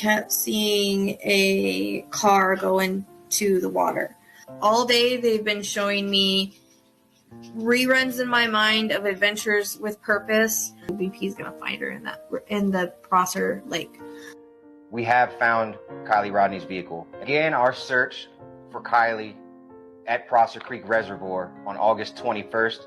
kept seeing a car go into the water. All day they've been showing me reruns in my mind of Adventures with Purpose. VP's gonna find her in the Prosser Lake. We have found Kylie Rodney's vehicle. Again, our search for Kylie at Prosser Creek Reservoir on August 21st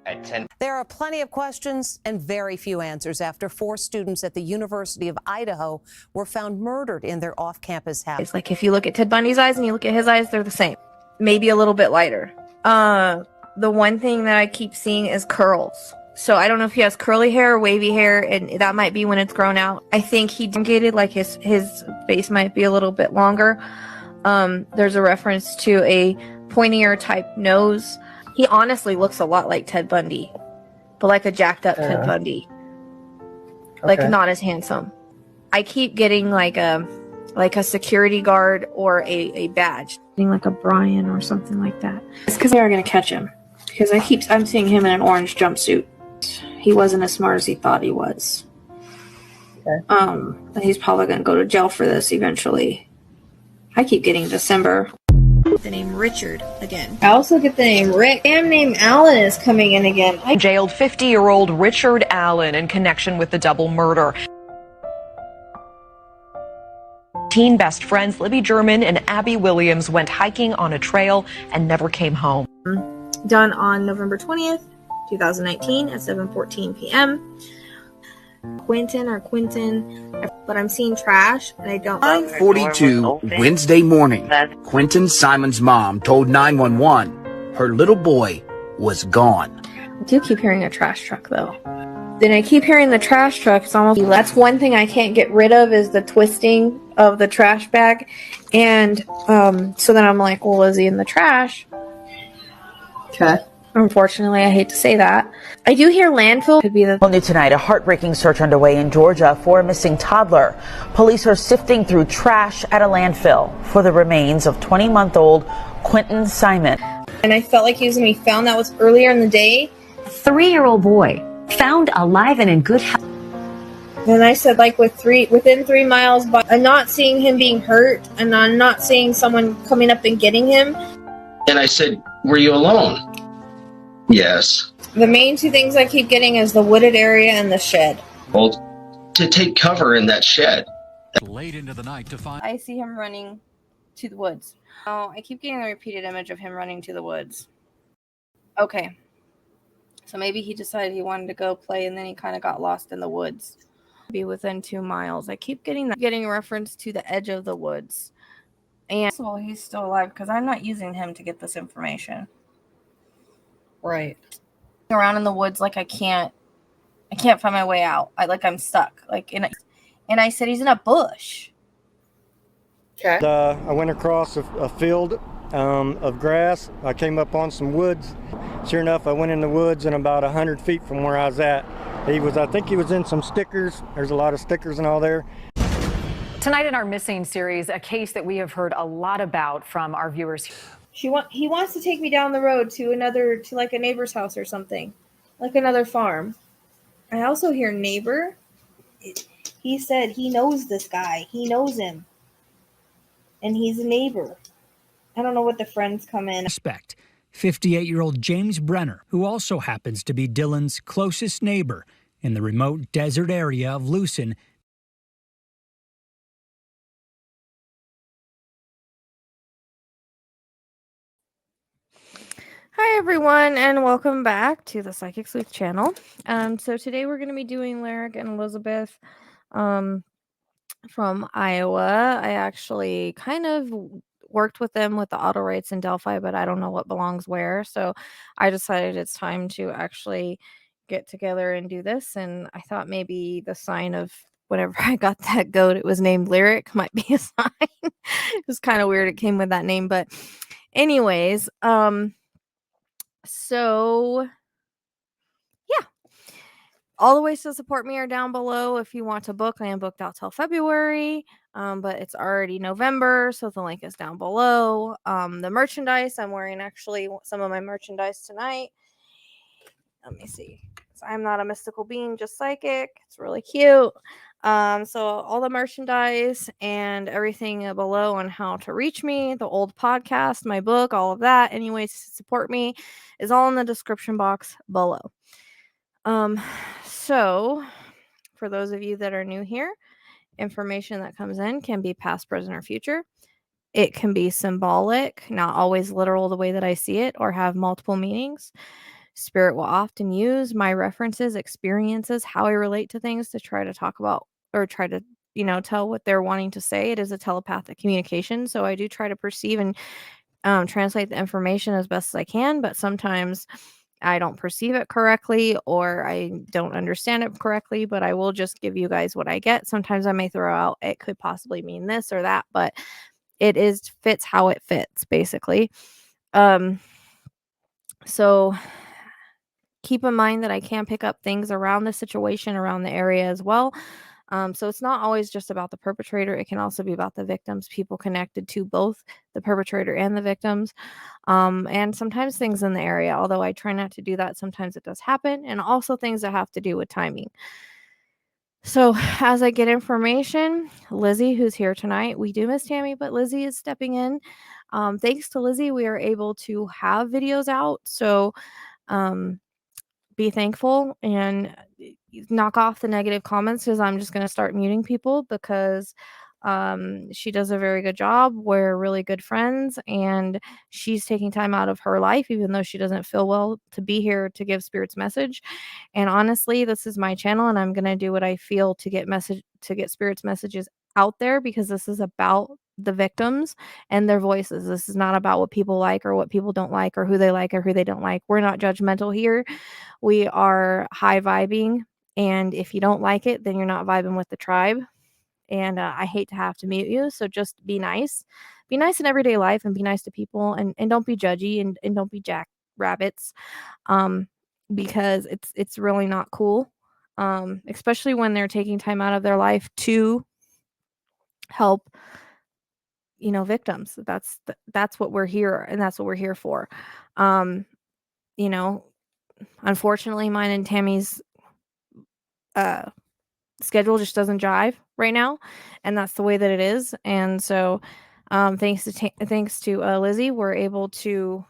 at 10. There are plenty of questions and very few answers after 4 students at the University of Idaho were found murdered in their off-campus house. It's like if you look at Ted Bundy's eyes and you look at his eyes, they're the same. Maybe a little bit lighter. The one thing that I keep seeing is curls. So I don't know if he has curly hair or wavy hair, and that might be when it's grown out. I think he elongated, like his face might be a little bit longer. There's a reference to a pointier type nose. He honestly looks a lot like Ted Bundy, but like a jacked up Ted Bundy. Like not as handsome. I keep getting like a security guard or a badge. Like a Brian or something like that. It's because they are going to catch him. Because I'm seeing him in an orange jumpsuit. He wasn't as smart as he thought he was. Okay. He's probably going to go to jail for this eventually. I keep getting December. The name Richard again. I also get the name Rick. Damn name Allen is coming in again. Jailed 50-year-old Richard Allen in connection with the double murder. Teen best friends Libby German and Abby Williams went hiking on a trail and never came home. Done on November 20th, 2019 at 7:14 p.m. Quentin, but I'm seeing trash and I don't. 9:42 Wednesday morning. Quentin Simon's mom told 911 her little boy was gone. I do keep hearing a trash truck though. Then I keep hearing the trash truck. It's almost, that's one thing I can't get rid of is the twisting of the trash bag. And so then I'm like, well, is he in the trash? Okay. Unfortunately, I hate to say that. I do hear landfill could be the... Well, new tonight, a heartbreaking search underway in Georgia for a missing toddler. Police are sifting through trash at a landfill for the remains of 20-month-old Quentin Simon. And I felt like he was going to be found. That was earlier in the day. 3-year-old boy found alive and in good health. And I said, like, within 3 miles, but I'm not seeing him being hurt, and I'm not seeing someone coming up and getting him. And I said, were you alone? Yes. The main 2 things I keep getting is the wooded area and the shed. Well, to take cover in that shed. Late into the night to find. I see him running to the woods. Oh, I keep getting a repeated image of him running to the woods. Okay. So maybe he decided he wanted to go play and then he kind of got lost in the woods. Be within 2 miles. I keep getting a reference to the edge of the woods. And so he's still alive because I'm not using him to get this information. Right. Around in the woods like I can't find my way out. I'm stuck. And I said he's in a bush. Okay. I went across a field of grass. I came up on some woods. Sure enough, I went in the woods and about 100 feet from where I was at. I think he was in some stickers. There's a lot of stickers and all there. Tonight in our Missing series, a case that we have heard a lot about from our viewers. He wants to take me down the road to like a neighbor's house or something, like another farm. I also hear neighbor. He said he knows this guy. He knows him. And he's a neighbor. I don't know what the friends come in. Suspect, 58-year-old James Brenner, who also happens to be Dylan's closest neighbor in the remote desert area of Lucin. Hi everyone, and welcome back to the Psychic Sleuth channel. So today we're going to be doing Lyric and Elizabeth from Iowa. I actually kind of worked with them with the Autowrites in Delphi, but I don't know what belongs where. So I decided it's time to actually get together and do this. And I thought maybe the sign of whenever I got that goat, it was named Lyric, might be a sign. It was kind of weird. It came with that name, but anyways, so yeah, all the ways to support me are down below. If you want to book, I am booked out till February, but it's already November, so the link is down below. The merchandise, I'm wearing actually some of my merchandise tonight. Let me see. I'm not a mystical being, just psychic. It's really cute. So all the merchandise and everything below on how to reach me, the old podcast, my book, all of that, any ways to support me is all in the description box below. So for those of you that are new here, information that comes in can be past, present, or future. It can be symbolic, not always literal the way that I see it, or have multiple meanings. Spirit will often use my references, experiences, how I relate to things to try to talk about or try to, tell what they're wanting to say. It is a telepathic communication. So I do try to perceive and translate the information as best as I can, but sometimes I don't perceive it correctly or I don't understand it correctly, but I will just give you guys what I get. Sometimes I may throw out, it could possibly mean this or that, but it fits how it fits, basically. So keep in mind that I can pick up things around the situation, around the area as well. So it's not always just about the perpetrator. It can also be about the victims, people connected to both the perpetrator and the victims. And sometimes things in the area, although I try not to do that. Sometimes it does happen. And also things that have to do with timing. So as I get information, Lizzie, who's here tonight, we do miss Tammy, but Lizzie is stepping in. Thanks to Lizzie, we are able to have videos out. So be thankful and knock off the negative comments, because I'm just going to start muting people because she does a very good job. We're really good friends and she's taking time out of her life, even though she doesn't feel well, to be here to give Spirit's message. And honestly, this is my channel and I'm going to do what I feel to get Spirit's messages out there, because this is about the victims and their voices. This is not about what people like or what people don't like or who they like or who they don't like. We're not judgmental here. We are high vibing, and if you don't like it, then you're not vibing with the tribe. And I hate to have to mute you, so just be nice. Be nice in everyday life and be nice to people, and don't be judgy and don't be jackrabbits, because it's really not cool, especially when they're taking time out of their life to help victims. That's what we're here, and that's what we're here for. Unfortunately, mine and Tammy's schedule just doesn't jive right now, and that's the way that it is. And so thanks to Lizzie, we're able to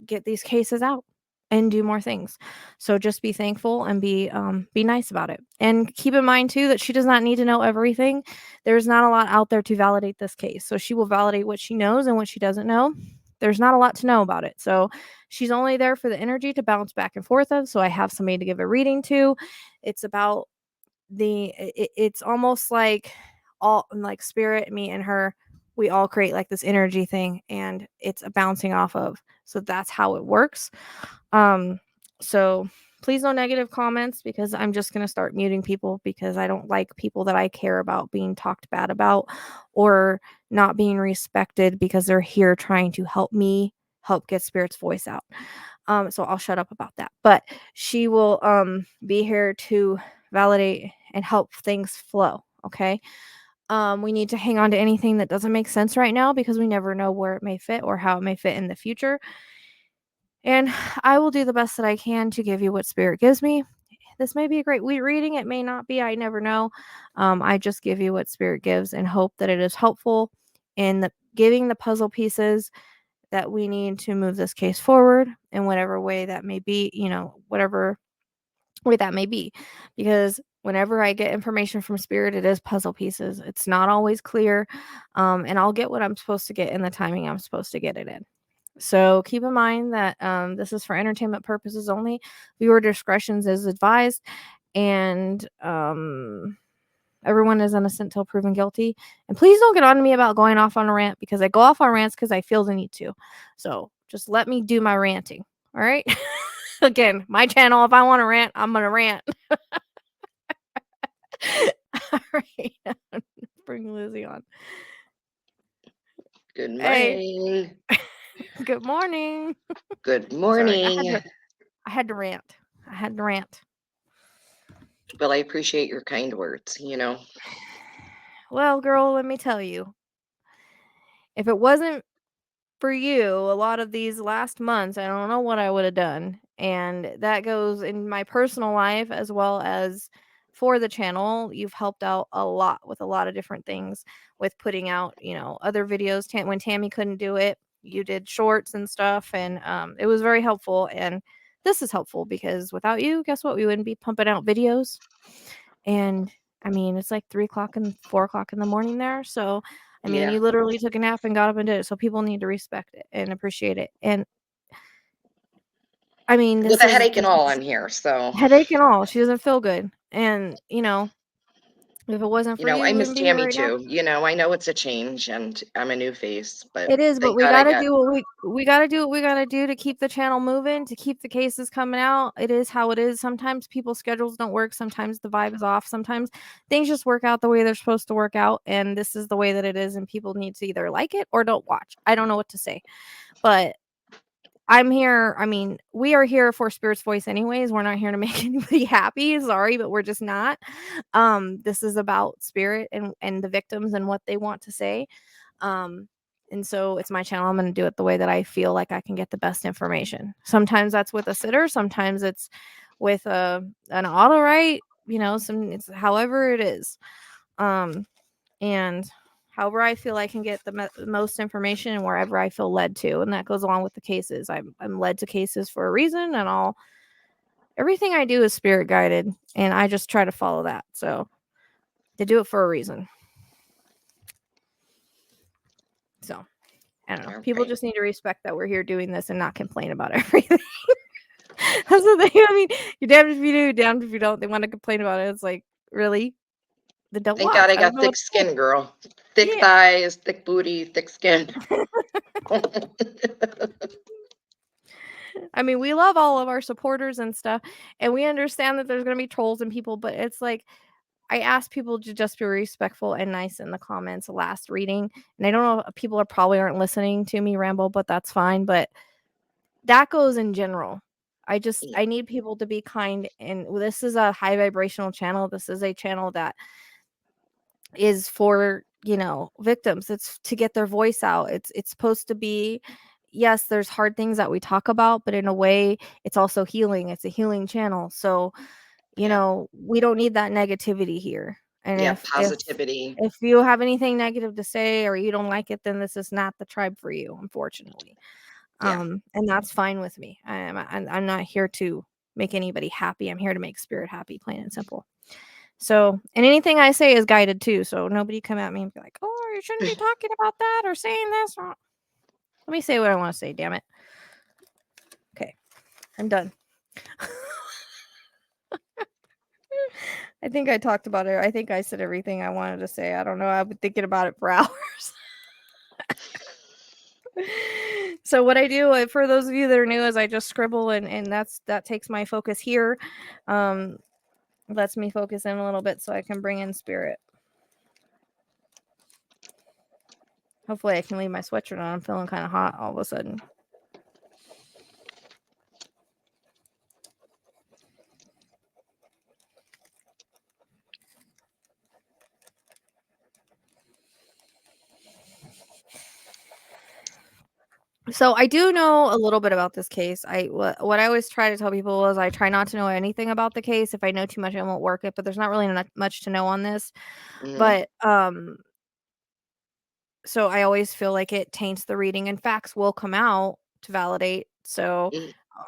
get these cases out and do more things. So just be thankful and be nice about it, and keep in mind too that she does not need to know everything. There's not a lot out there to validate this case, so she will validate what she knows and what she doesn't know. There's not a lot to know about it, so she's only there for the energy to bounce back and forth of. So I have somebody to give a reading to. It's about it's almost like all like Spirit, me and her, we all create like this energy thing, and it's a bouncing off of. So that's how it works. So please no negative comments, because I'm just going to start muting people, because I don't like people that I care about being talked bad about or not being respected, because they're here trying to help me help get Spirit's voice out. So I'll shut up about that. But she will be here to validate and help things flow. Okay. We need to hang on to anything that doesn't make sense right now, because we never know where it may fit or how it may fit in the future. And I will do the best that I can to give you what Spirit gives me. This may be a great reading. It may not be. I never know. I just give you what Spirit gives and hope that it is helpful in giving the puzzle pieces that we need to move this case forward in whatever way that may be, whatever way that may be. Because whenever I get information from Spirit, it is puzzle pieces. It's not always clear. And I'll get what I'm supposed to get in the timing I'm supposed to get it in. So keep in mind that this is for entertainment purposes only. Viewer discretion is advised, and everyone is innocent till proven guilty. And please don't get on to me about going off on a rant, because I go off on rants because I feel the need to. So just let me do my ranting. All right. Again, my channel. If I want to rant, I'm gonna rant. All right. Bring Lizzie on. Good morning. Hey. Good morning. Good morning. Sorry, I had to rant. Well, I appreciate your kind words, Well, girl, let me tell you. If it wasn't for you, a lot of these last months, I don't know what I would have done. And that goes in my personal life as well as for the channel. You've helped out a lot with a lot of different things, with putting out, other videos. When Tammy couldn't do it, you did shorts and stuff, and it was very helpful. And this is helpful because without you, guess what? We wouldn't be pumping out videos. And I mean, it's like 3:00 and 4:00 in the morning there. So, I mean, Yeah. you literally took a nap and got up and did it. So people need to respect it and appreciate it. And I mean, With a headache and all, I'm here. So headache and all. She doesn't feel good. And, if it wasn't for you, I we miss wouldn't be here Tammy right now. too. I know it's a change and I'm a new face, but It is, but thank we God I gotta got do what we gotta do what we gotta do to keep the channel moving, to keep the cases coming out. It is how it is. Sometimes people's schedules don't work. Sometimes the vibe is off. Sometimes things just work out the way they're supposed to work out, and this is the way that it is, and people need to either like it or don't watch. I don't know what to say. But I'm here. I mean, we are here for Spirit's Voice anyways. We're not here to make anybody happy. Sorry, but we're just not. This is about Spirit and the victims and what they want to say. And so it's my channel. I'm going to do it the way that I feel like I can get the best information. Sometimes that's with a sitter. Sometimes it's with an Autowrite, it's however it is. And however I feel I can get the most information and wherever I feel led to. And that goes along with the cases. I'm led to cases for a reason, and everything I do is spirit guided, and I just try to follow that. So they do it for a reason. So I don't know. Okay. People just need to respect that we're here doing this and not complain about everything. That's the thing. I mean, you're damned if you do, damned if you don't. They want to complain about it. It's like, really? Then don't Thank watch. God I I don't got know thick what to say. skin, girl. Thick Yeah. thighs, thick booty, thick skin. I mean, we love all of our supporters and stuff, and we understand that there's going to be trolls and people, but it's like, I ask people to just be respectful and nice in the comments last reading. And I don't know if people aren't listening to me ramble, but that's fine. But that goes in general. I need people to be kind. And this is a high vibrational channel. This is a channel that is for, victims. It's to get their voice out. It's supposed to be, yes, there's hard things that we talk about, but in a way, it's also healing. It's a healing channel. So, we don't need that negativity here. And Yeah, if positivity. if you have anything negative to say or you don't like it, then this is not the tribe for you, unfortunately. Yeah. And that's fine with me. I'm not here to make anybody happy. I'm here to make Spirit happy, plain and simple. So, and anything I say is guided too. So nobody come at me and be like, "Oh, you shouldn't be talking about that or saying this." Let me say what I want to say. Damn it. Okay, I'm done. I think I talked about it. I think I said everything I wanted to say. I don't know. I've been thinking about it for hours. So what I do, for those of you that are new, is I just scribble, and that takes my focus here. Lets me focus in a little bit so I can bring in Spirit. Hopefully I can leave my sweatshirt on. I'm feeling kind of hot all of a sudden. So I do know a little bit about this case. What I always try to tell people is I try not to know anything about the case. If I know too much, I won't work it. But there's not really much to know on this. But so I always feel like it taints the reading, and facts will come out to validate. So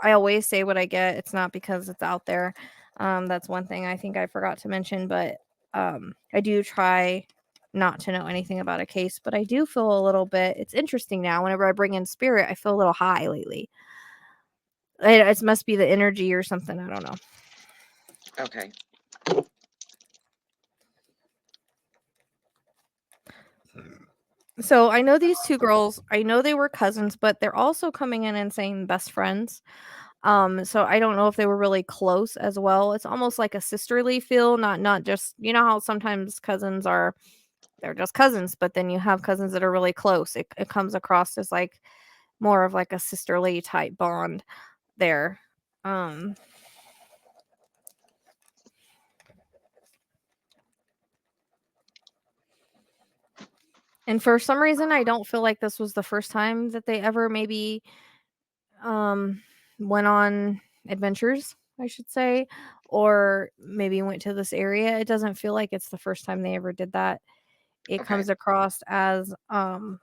I always say what I get. It's not because it's out there. That's one thing I think I forgot to mention. But I do try not to know anything about a case, but I do feel a little bit, it's interesting now. Whenever I bring in Spirit, I feel a little high lately. It must be the energy or something. I don't know. Okay. So I know these two girls, I know they were cousins, but they're also coming in and saying best friends. So I don't know if they were really close as well. It's almost like a sisterly feel, not just, how sometimes cousins are, they're just cousins, but then you have cousins that are really close. It comes across as like more of like a sisterly type bond there. And for some reason, I don't feel like this was the first time that they ever maybe went on adventures, I should say, or maybe went to this area. It doesn't feel like it's the first time they ever did that. It comes across as the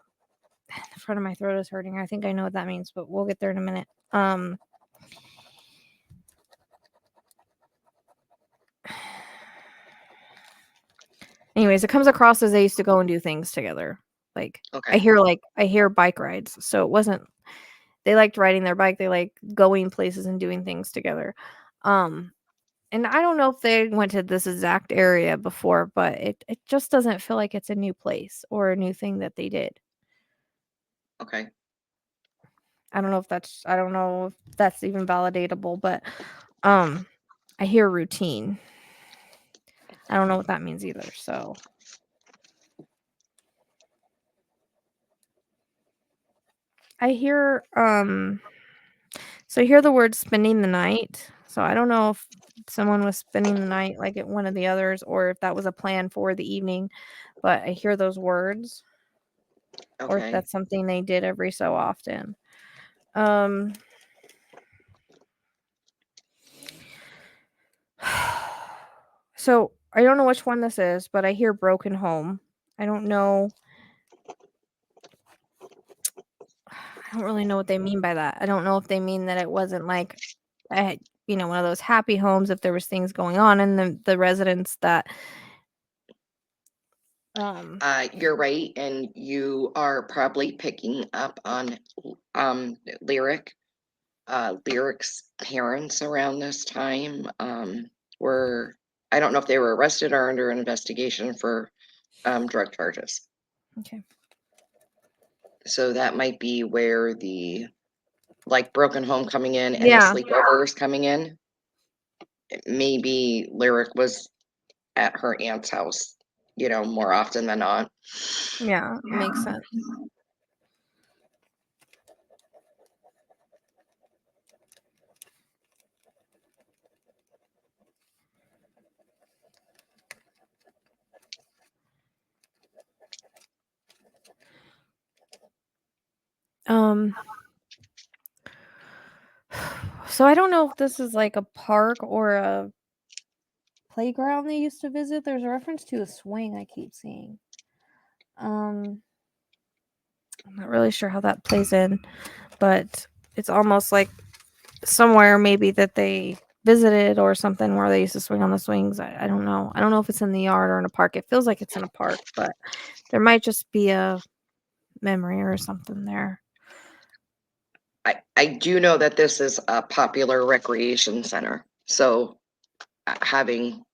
front of my throat is hurting. I think I know what that means, but we'll get there in a minute. Anyways, it comes across as they used to go and do things together. Like I hear bike rides. So it wasn't they liked riding their bike, they like going places and doing things together. And I don't know if they went to this exact area before, but it just doesn't feel like it's a new place or a new thing that they did. Okay. I don't know if that's even validatable, but I hear routine. I don't know what that means either, so I hear so I hear the word spending the night. So I don't know if someone was spending the night like at one of the others or if that was a plan for the evening, but I hear those words. Or if that's something they did every so often. So I don't know which one this is, but I hear broken home. I don't know. I don't really know what they mean by that. I don't know if they mean that it wasn't like one of those happy homes if there was things going on in the residents that you're right, and you are probably picking up on Lyric's parents around this time were, I don't know if they were arrested or under an investigation for drug charges. Okay. So that might be where the broken home coming in and the sleepovers coming in. Maybe Lyric was at her aunt's house, more often than not. Yeah, makes sense. So I don't know if this is like a park or a playground they used to visit. There's a reference to a swing I keep seeing. I'm not really sure how that plays in, but it's almost like somewhere maybe that they visited or something where they used to swing on the swings. I don't know. I don't know if it's in the yard or in a park. It feels like it's in a park, but there might just be a memory or something there. I do know that this is a popular recreation center, so having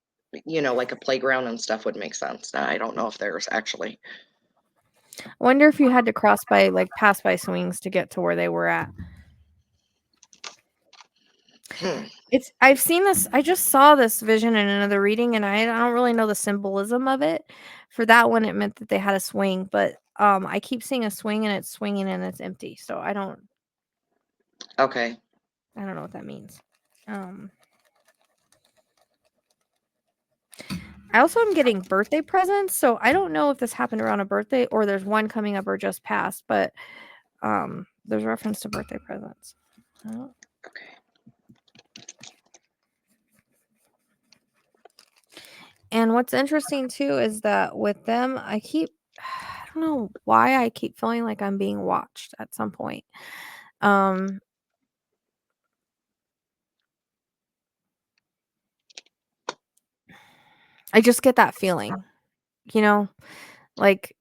like a playground and stuff would make sense. I don't know if there's actually. I wonder if you had to pass by swings to get to where they were at. I've seen this. I just saw this vision in another reading, and I don't really know the symbolism of it. For that one, it meant that they had a swing, but I keep seeing a swing, and it's swinging, and it's empty. So I don't. Okay. I don't know what that means. I also am getting birthday presents, so I don't know if this happened around a birthday or there's one coming up or just passed, but there's reference to birthday presents. Okay. And what's interesting too is that with them, I don't know why I keep feeling like I'm being watched at some point. I just get that feeling, like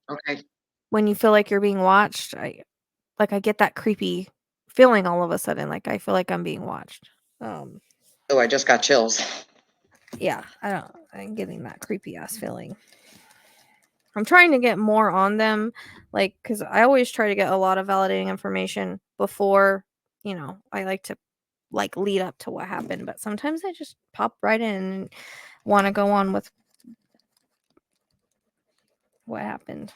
when you feel like you're being watched, I get that creepy feeling all of a sudden, like I feel like I'm being watched. Oh, I just got chills. Yeah, I'm getting that creepy ass feeling. I'm trying to get more on them, because I always try to get a lot of validating information before, I like to lead up to what happened, but sometimes I just pop right in and want to go on with what happened.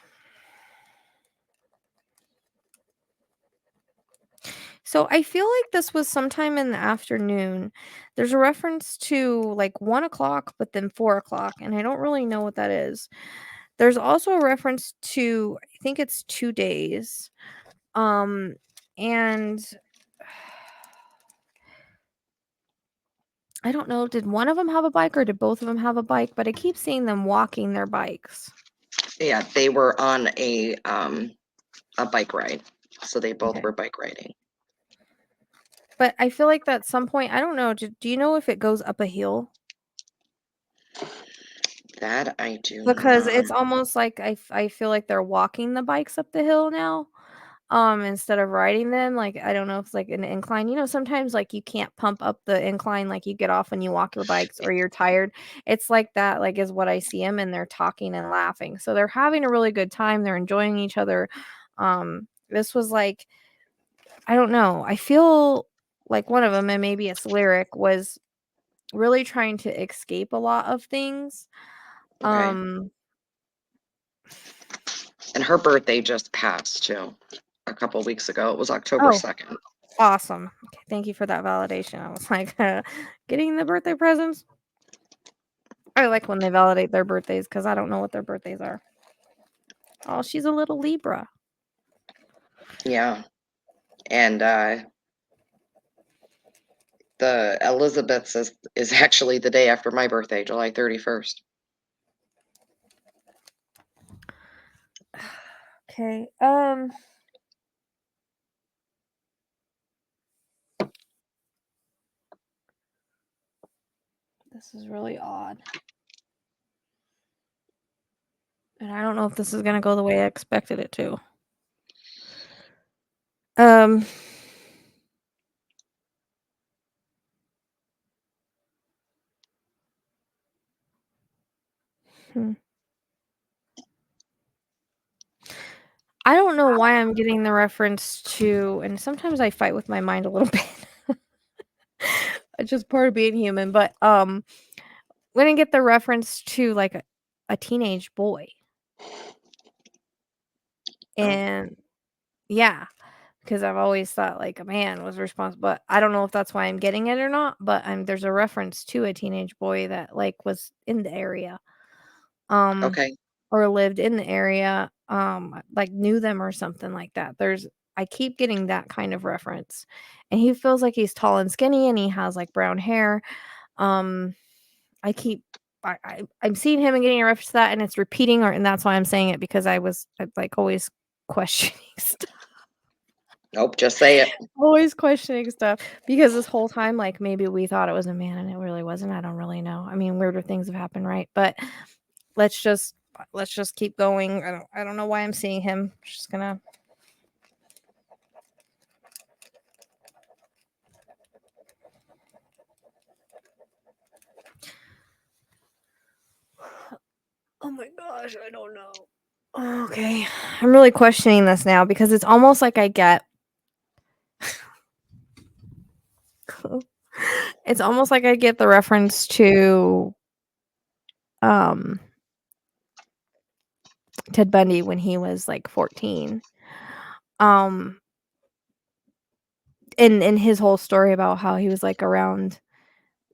So I feel like this was sometime in the afternoon. There's a reference to 1 o'clock, but then 4 o'clock, and I don't really know what that is. There's also a reference to, I think it's 2 days. And I don't know, did one of them have a bike or did both of them have a bike? But I keep seeing them walking their bikes. Yeah, they were on a bike ride. So they both Okay. were bike riding. But I feel like at some point, I don't know, do you know if it goes up a hill? That I do Because not. it's almost like I feel like they're walking the bikes up the hill now, instead of riding them. Like, I don't know if it's like an incline. You know, sometimes like you can't pump up the incline like you get off when you walk your bikes or you're tired. It's like that, like, is what I see them, and they're talking and laughing. So they're having a really good time. They're enjoying each other. This was like, I don't know. I feel like one of them, and maybe it's Lyric, was really trying to escape a lot of things. Okay. And her birthday just passed too, a couple weeks ago. It was October 2nd. Awesome. Okay, thank you for that validation. I was like, getting the birthday presents. I like when they validate their birthdays because I don't know what their birthdays are. Oh, she's a little Libra. Yeah. And the Elizabeth's is actually the day after my birthday, July 31st. Okay. This is really odd. And I don't know if this is gonna go the way I expected it to. I don't know why I'm getting the reference to, and sometimes I fight with my mind a little bit. It's just part of being human, but when I get the reference to like a teenage boy. And yeah, because I've always thought like a man was responsible, but I don't know if that's why I'm getting it or not, but there's a reference to a teenage boy that like was in the area. Okay. Or lived in the area, like knew them or something like that. I keep getting that kind of reference. And he feels like he's tall and skinny and he has like brown hair. I'm seeing him and getting a reference to that, and it's repeating, and that's why I'm saying it, because I'm like always questioning stuff. Nope, just say it. Always questioning stuff, because this whole time, like, maybe we thought it was a man and it really wasn't. I don't really know. I mean, weirder things have happened, right? But let's just keep going. I don't know why I'm seeing him. Just gonna. Oh my gosh, I don't know. Okay, I'm really questioning this now because it's almost like I get. It's almost like I get the reference to Ted Bundy when he was like 14. In his whole story about how he was like around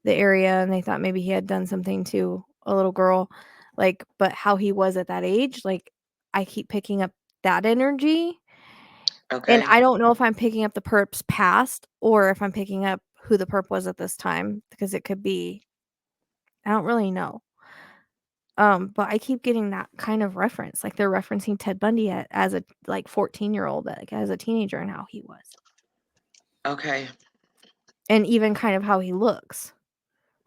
the area and they thought maybe he had done something to a little girl, like, but how he was at that age, like, I keep picking up that energy. And Okay. I don't know if I'm picking up the perp's past or if I'm picking up who the perp was at this time, because it could be, I don't really know. But I keep getting that kind of reference, like they're referencing Ted Bundy as a like 14-year-old, like as a teenager, and how he was. Okay. And even kind of how he looks.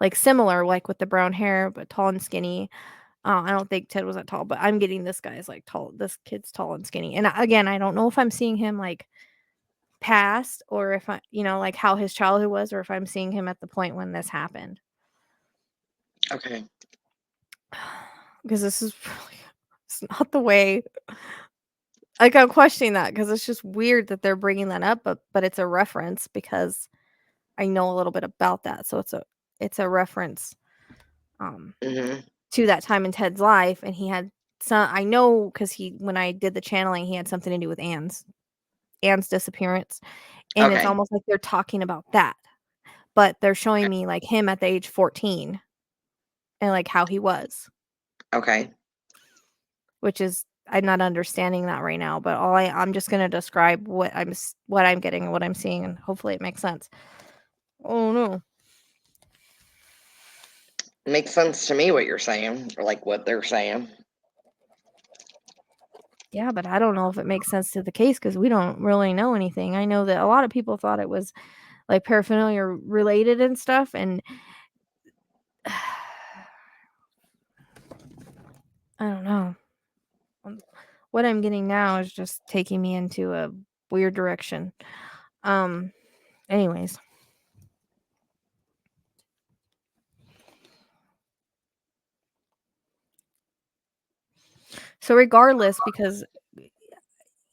Like similar, like with the brown hair, but tall and skinny. I don't think Ted was that tall, but I'm getting this guy's like tall. This kid's tall and skinny. And again, I don't know if I'm seeing him like past or if I, like how his childhood was, or if I'm seeing him at the point when this happened. Okay. Because this is really, it's not the way. Like, I'm questioning that because it's just weird that they're bringing that up, but it's a reference because I know a little bit about that. So it's a reference to that time in Ted's life, and he had some. I know because when I did the channeling, he had something to do with Anne's disappearance, and it's Okay. almost like they're talking about that, but they're showing me like him at the age 14 and like how he was. Okay. Which is, I'm not understanding that right now, but I'm just gonna describe what I'm getting and what I'm seeing, and hopefully it makes sense. Oh no. Makes sense to me what you're saying, or like what they're saying. Yeah, but I don't know if it makes sense to the case because we don't really know anything. I know that a lot of people thought it was like paraphernalia related and stuff, and I don't know. What I'm getting now is just taking me into a weird direction. Anyways. So regardless, because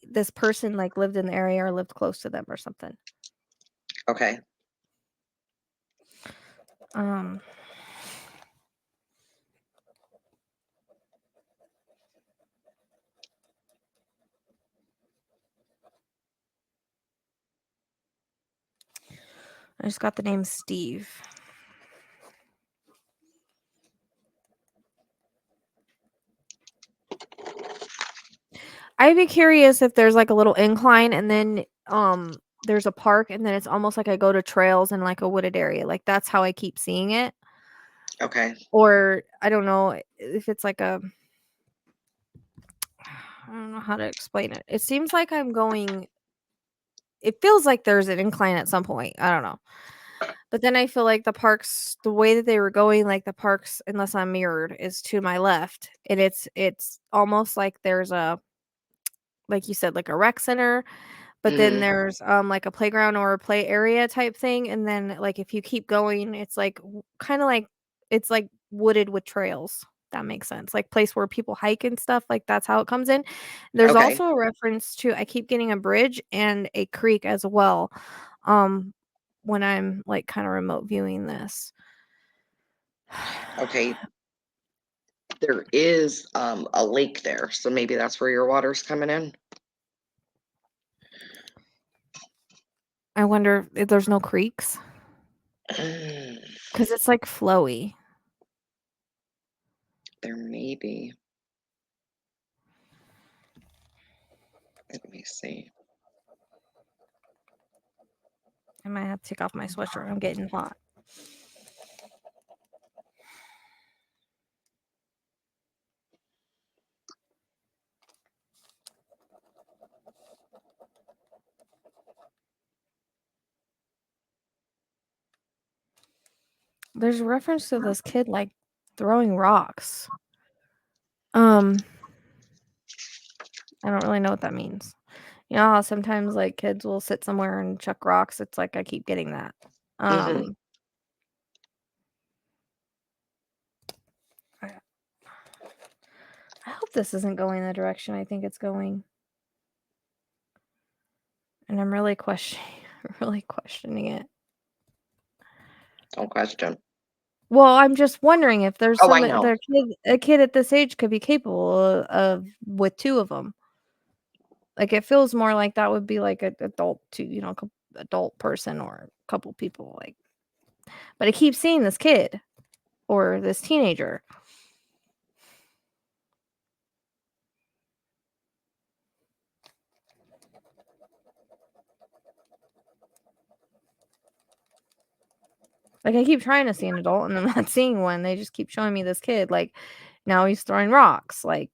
this person like lived in the area or lived close to them or something. Okay. I just got the name Steve. I'd be curious if there's like a little incline and then there's a park and then it's almost like I go to trails in like a wooded area. Like that's how I keep seeing it. Okay. Or I don't know if it's like a I don't know how to explain it. It seems like I'm going it feels like there's an incline at some point. I don't know. But then I feel like the parks, the way that they were going, like the parks, unless I'm mirrored, is to my left. And it's almost like there's a like you said, like a rec center, but then there's like a playground or a play area type thing. And then like if you keep going, it's like kind of like it's like wooded with trails. That makes sense. Like place where people hike and stuff, like that's how it comes in. There's Okay. also a reference to I keep getting a bridge and a creek as well. When I'm like kind of remote viewing this. Okay. There is a lake there, so maybe that's where your water's coming in. I wonder if there's no creeks. Because it's like flowy. There may be. Let me see. I might have to take off my sweatshirt. I'm getting hot. There's a reference to this kid like throwing rocks. I don't really know what that means. You know how sometimes like kids will sit somewhere and chuck rocks? It's like I keep getting that. I hope this isn't going the direction I think it's going. And I'm really questioning it. Don't question. Well, I'm just wondering if there's Oh, I know. a kid at this age could be capable of with two of them. Like it feels more like that would be like an adult adult person or a couple people like. But I keep seeing this kid or this teenager. Like I keep trying to see an adult and I'm not seeing one. They just keep showing me this kid. Like now he's throwing rocks. Like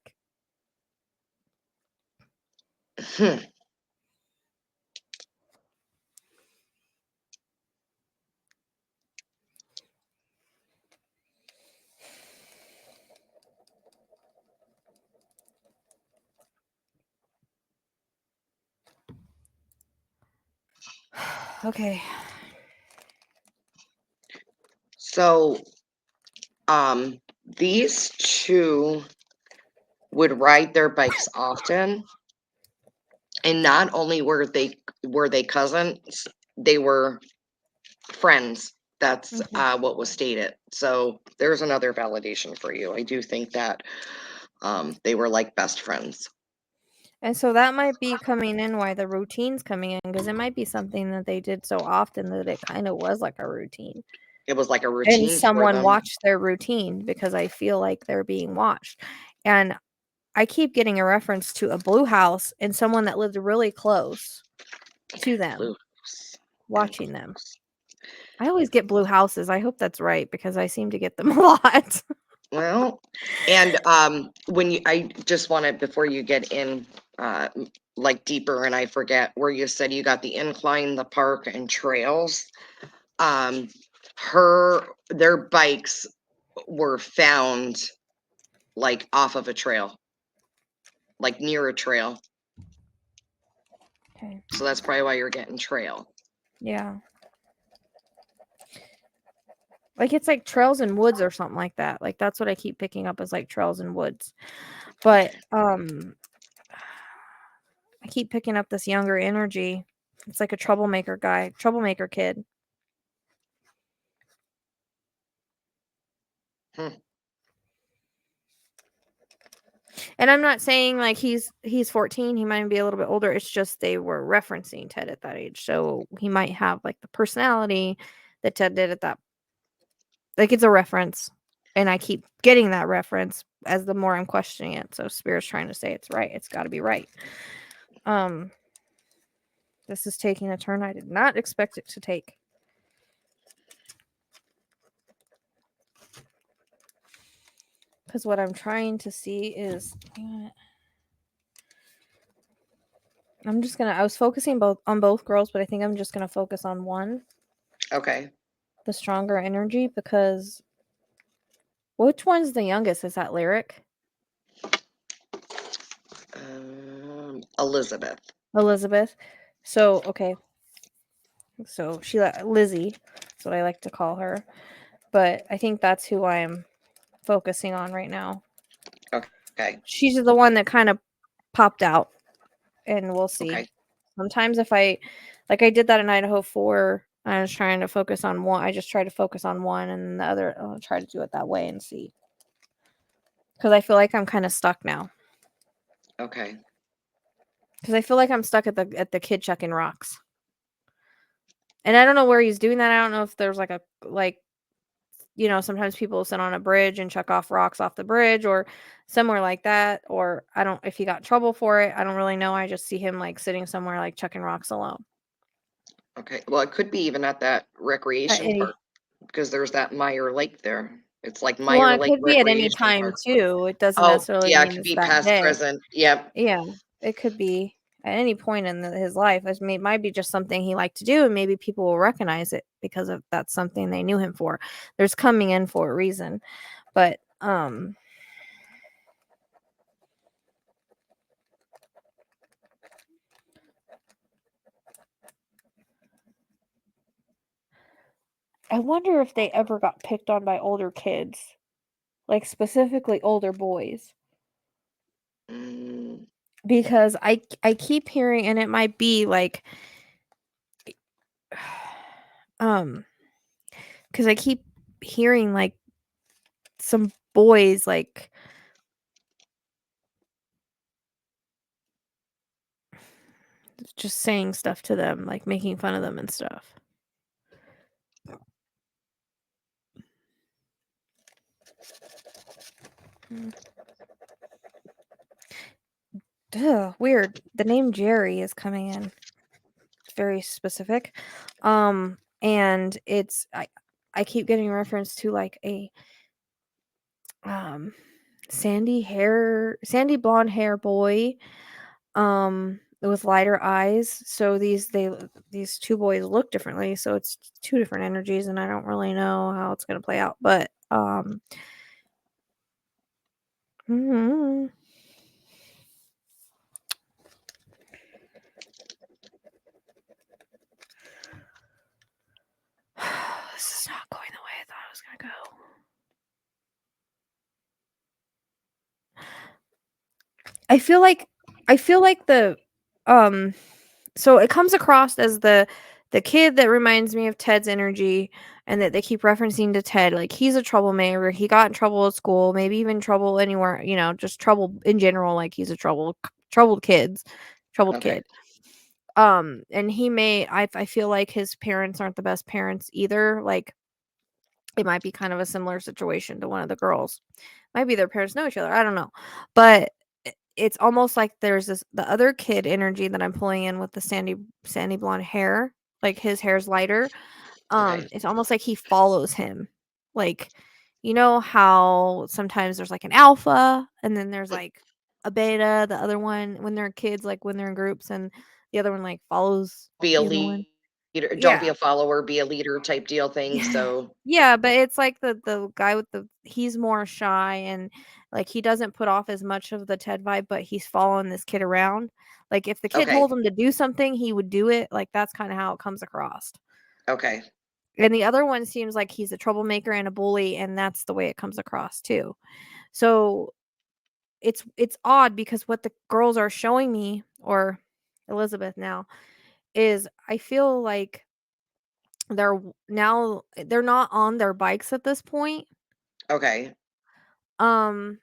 okay. So, these two would ride their bikes often, and not only were they cousins, they were friends. That's what was stated. So there's another validation for you. I do think that they were like best friends. And so that might be coming in why the routine's coming in because it might be something that they did so often that it kind of was like a routine. It was like a routine. And someone watched their routine because I feel like they're being watched. And I keep getting a reference to a blue house and someone that lived really close to them watching them. I always get blue houses. I hope that's right because I seem to get them a lot. Well, and I just wanted, before you get in like deeper, and I forget where you said you got the incline, the park, and trails. Their bikes were found like off of a trail, like near a trail. Okay. So that's probably why you're getting trail. Yeah. Like it's like trails and woods or something like that. Like that's what I keep picking up is like trails and woods. But I keep picking up this younger energy. It's like a troublemaker guy, troublemaker kid. And I'm not saying like he's 14, he might be a little bit older. It's just they were referencing Ted at that age. So he might have like the personality that Ted did at that. Like it's a reference. And I keep getting that reference as the more I'm questioning it. So Spirit's trying to say it's right. It's got to be right. This is taking a turn I did not expect it to take. Because what I'm trying to see is... I'm just gonna... I was focusing on both girls, but I think I'm just gonna focus on one. Okay. The stronger energy, because... Which one's the youngest? Is that Lyric? Elizabeth. So, okay. So, Lizzie. That's what I like to call her. But I think that's who I am focusing on right now. Okay. She's the one that kind of popped out. And we'll see. Okay. Sometimes if I did that in Idaho 4, I was trying to focus on one. I just try to focus on one, and the other, I'll try to do it that way and see. Because I feel like I'm kind of stuck now. Okay. Because I feel like I'm stuck at the kid chucking rocks. And I don't know where he's doing that. I don't know if there's sometimes people sit on a bridge and chuck off rocks off the bridge or somewhere like that. Or I don't, if he got in trouble for it, I don't really know. I just see him like sitting somewhere like chucking rocks alone. Okay. Well, it could be even at that recreation park because there's that Meyer Lake there. It's like Meyer Lake. It could be at any time too. It doesn't necessarily mean it could it's be that past, day. present. Yep. Yeah, it could be at any point in his life. It might be just something he liked to do, and maybe people will recognize it because of that's something they knew him for. There's coming in for a reason, but I wonder if they ever got picked on by older kids, like specifically older boys. Because I keep hearing, and it might be like, because I keep hearing like some boys like just saying stuff to them, like making fun of them and stuff. Weird. The name Jerry is coming in. It's very specific. And it's I keep getting reference to like a sandy blonde hair boy with lighter eyes. So these two boys look differently, so it's two different energies, and I don't really know how it's going to play out, but this is not going the way I thought it was going to go. I feel like the so it comes across as the kid that reminds me of Ted's energy, and that they keep referencing to Ted like he's a troublemaker. He got in trouble at school, maybe even trouble anywhere, just trouble in general, like he's a troubled kid. And he may I feel like his parents aren't the best parents either. Like it might be kind of a similar situation to one of the girls. Might be their parents know each other. I don't know. But it's almost like there's the other kid energy that I'm pulling in with the sandy blonde hair. Like his hair's lighter. It's almost like he follows him. Like, you know how sometimes there's like an alpha and then there's like a beta, the other one when they're kids, like when they're in groups, and the other one like follows Be a the other one. leader, don't be Yeah. a follower, be a leader type deal thing. So Yeah, but it's like the guy with he's more shy and like he doesn't put off as much of the Ted vibe, but he's following this kid around. Like if the kid okay, told him to do something, he would do it. Like that's kind of how it comes across. okay, And the other one seems like he's a troublemaker and a bully, and that's the way it comes across too. So it's odd because what the girls are showing me, or Elizabeth now, is I feel like they're not on their bikes at this point. okay, Um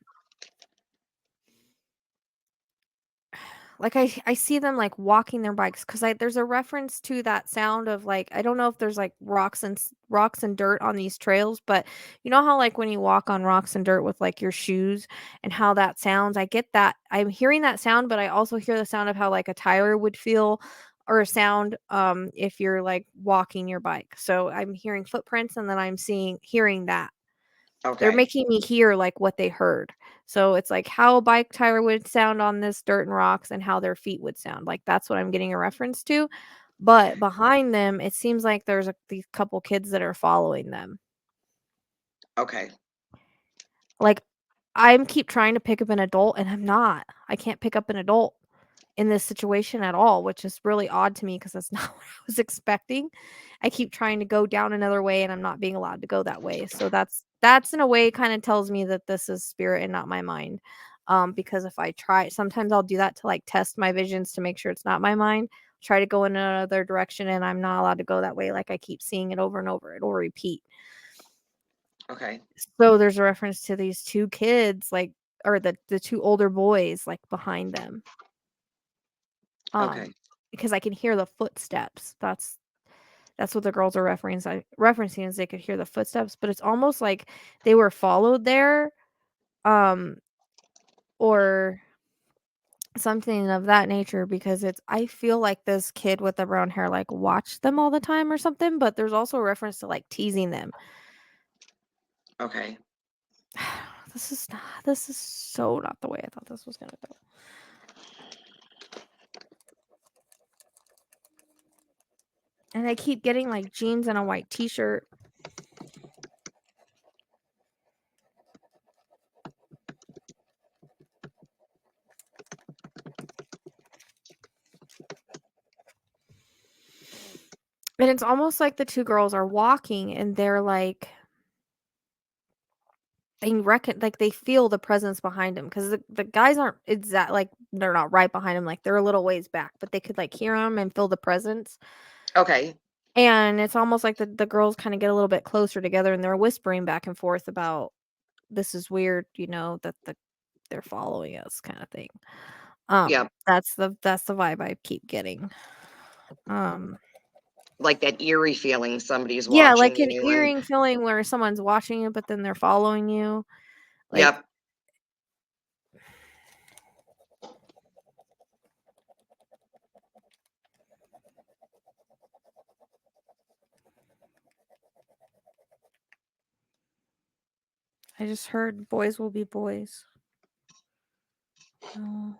like I see them like walking their bikes because there's a reference to that sound of like I don't know if there's like rocks and dirt on these trails, but you know how like when you walk on rocks and dirt with like your shoes and how that sounds. I get that. I'm hearing that sound, but I also hear the sound of how like a tire would feel or sound if you're like walking your bike. So I'm hearing footprints and then I'm hearing that. They're okay, making me hear, like, what they heard. So it's like how a bike tire would sound on this dirt and rocks and how their feet would sound. Like, that's what I'm getting a reference to. But behind them, it seems like there's these couple kids that are following them. okay, Like, I'm keep trying to pick up an adult, and I'm not. I can't pick up an adult in this situation at all, which is really odd to me because that's not what I was expecting. I keep trying to go down another way, and I'm not being allowed to go that way. So that's in a way kind of tells me that this is spirit and not my mind. Because if I try, sometimes I'll do that to like test my visions to make sure it's not my mind. Try to go in another direction, and I'm not allowed to go that way. Like I keep seeing it over and over. It'll repeat. okay, So there's a reference to these two kids, like, or the two older boys, like behind them. okay, Because I can hear the footsteps. That's what the girls are referencing is they could hear the footsteps, but it's almost like they were followed there, or something of that nature because I feel like this kid with the brown hair like watched them all the time or something, but there's also a reference to like teasing them. okay. This is so not the way I thought this was gonna go. And I keep getting like jeans and a white t-shirt. And it's almost like the two girls are walking and they're like they feel the presence behind them because the guys aren't exact like they're not right behind them, like they're a little ways back, but they could like hear them and feel the presence. Okay. And it's almost like the girls kind of get a little bit closer together and they're whispering back and forth about this is weird, that they're following us kind of thing. Yeah. That's the vibe I keep getting. Like that eerie feeling somebody's Yeah, watching like an you and earring feeling where someone's watching you, but then they're following you. Like, yep. I just heard boys will be boys. Oh.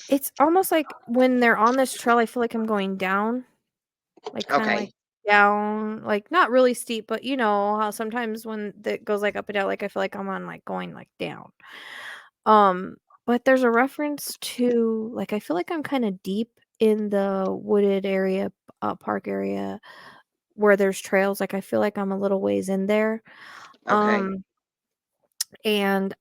It's almost like when they're on this trail, I feel like I'm going down. Like, kinda Okay. like down, like, not really steep, but you know how sometimes when it goes, like, up and down, like, I feel like I'm on, like, going, like, down. But there's a reference to like, I feel like I'm kinda deep in the wooded area, park area where there's trails, like, I feel like I'm a little ways in there. Okay. And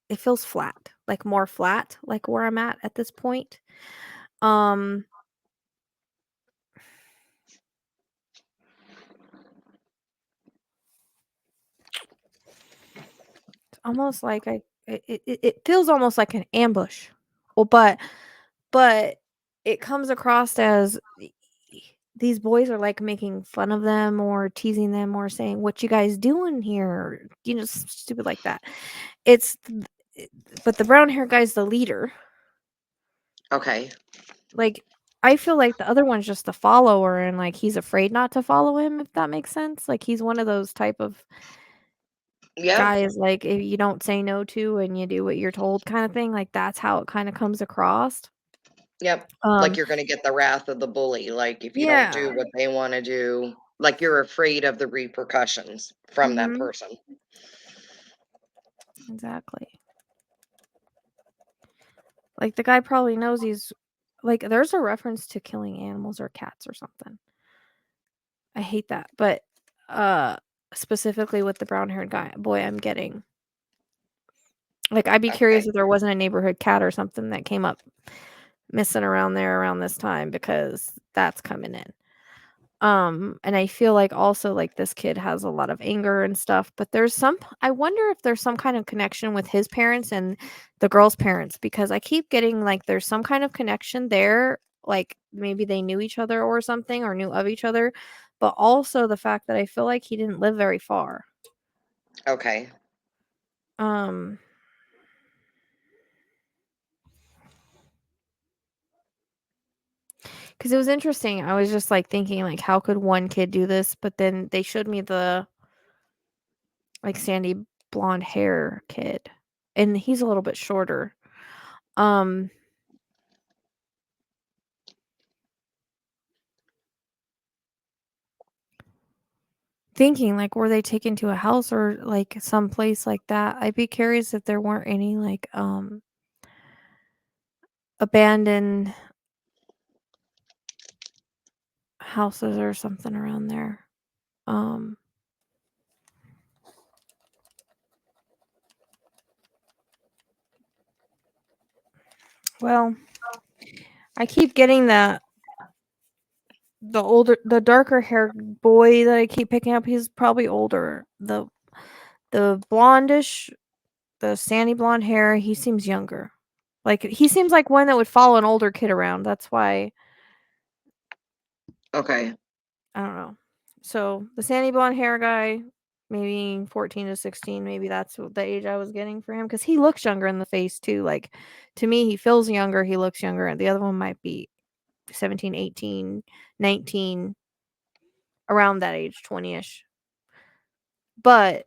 it feels flat, like, more flat, like, where I'm at this point. Um It's almost like it feels almost like an ambush. Well, but it comes across as these boys are like making fun of them or teasing them or saying, "What you guys doing here?" You know, stupid like that. But the brown hair guy's the leader. Okay. Like, I feel like the other one's just the follower, and like he's afraid not to follow him, if that makes sense. Like he's one of those type of guys, like if you don't say no to and you do what you're told kind of thing. Like that's how it kind of comes across. Yep. Like you're gonna get the wrath of the bully. Like if you don't do Yeah. what they want to do, like you're afraid of the repercussions from that Mhm. person. Exactly. Like the guy probably knows he's like there's a reference to killing animals or cats or something. I hate that. But specifically with the brown-haired guy boy I'm getting. Like I'd be curious if there wasn't a neighborhood cat or something that came up missing around there around this time, because that's coming in. And I feel like also like this kid has a lot of anger and stuff, but I wonder if there's some kind of connection with his parents and the girl's parents, because I keep getting like there's some kind of connection there, like maybe they knew each other or something or knew of each other, but also the fact that I feel like he didn't live very far. Okay. Because it was interesting. I was just like thinking, like, how could one kid do this? But then they showed me the like sandy blonde hair kid, and he's a little bit shorter. Thinking like, were they taken to a house or like some place like that? I'd be curious if there weren't any like abandoned houses or something around there. Well, I keep getting the darker haired boy that I keep picking up. He's probably older. The blondish, the sandy blonde hair, he seems younger. Like he seems like one that would follow an older kid around. That's why. Okay. I don't know. So the sandy blonde hair guy, maybe 14 to 16, maybe that's the age I was getting for him, because he looks younger in the face too. Like to me, he feels younger, he looks younger, and the other one might be 17, 18, 19, around that age, 20ish. But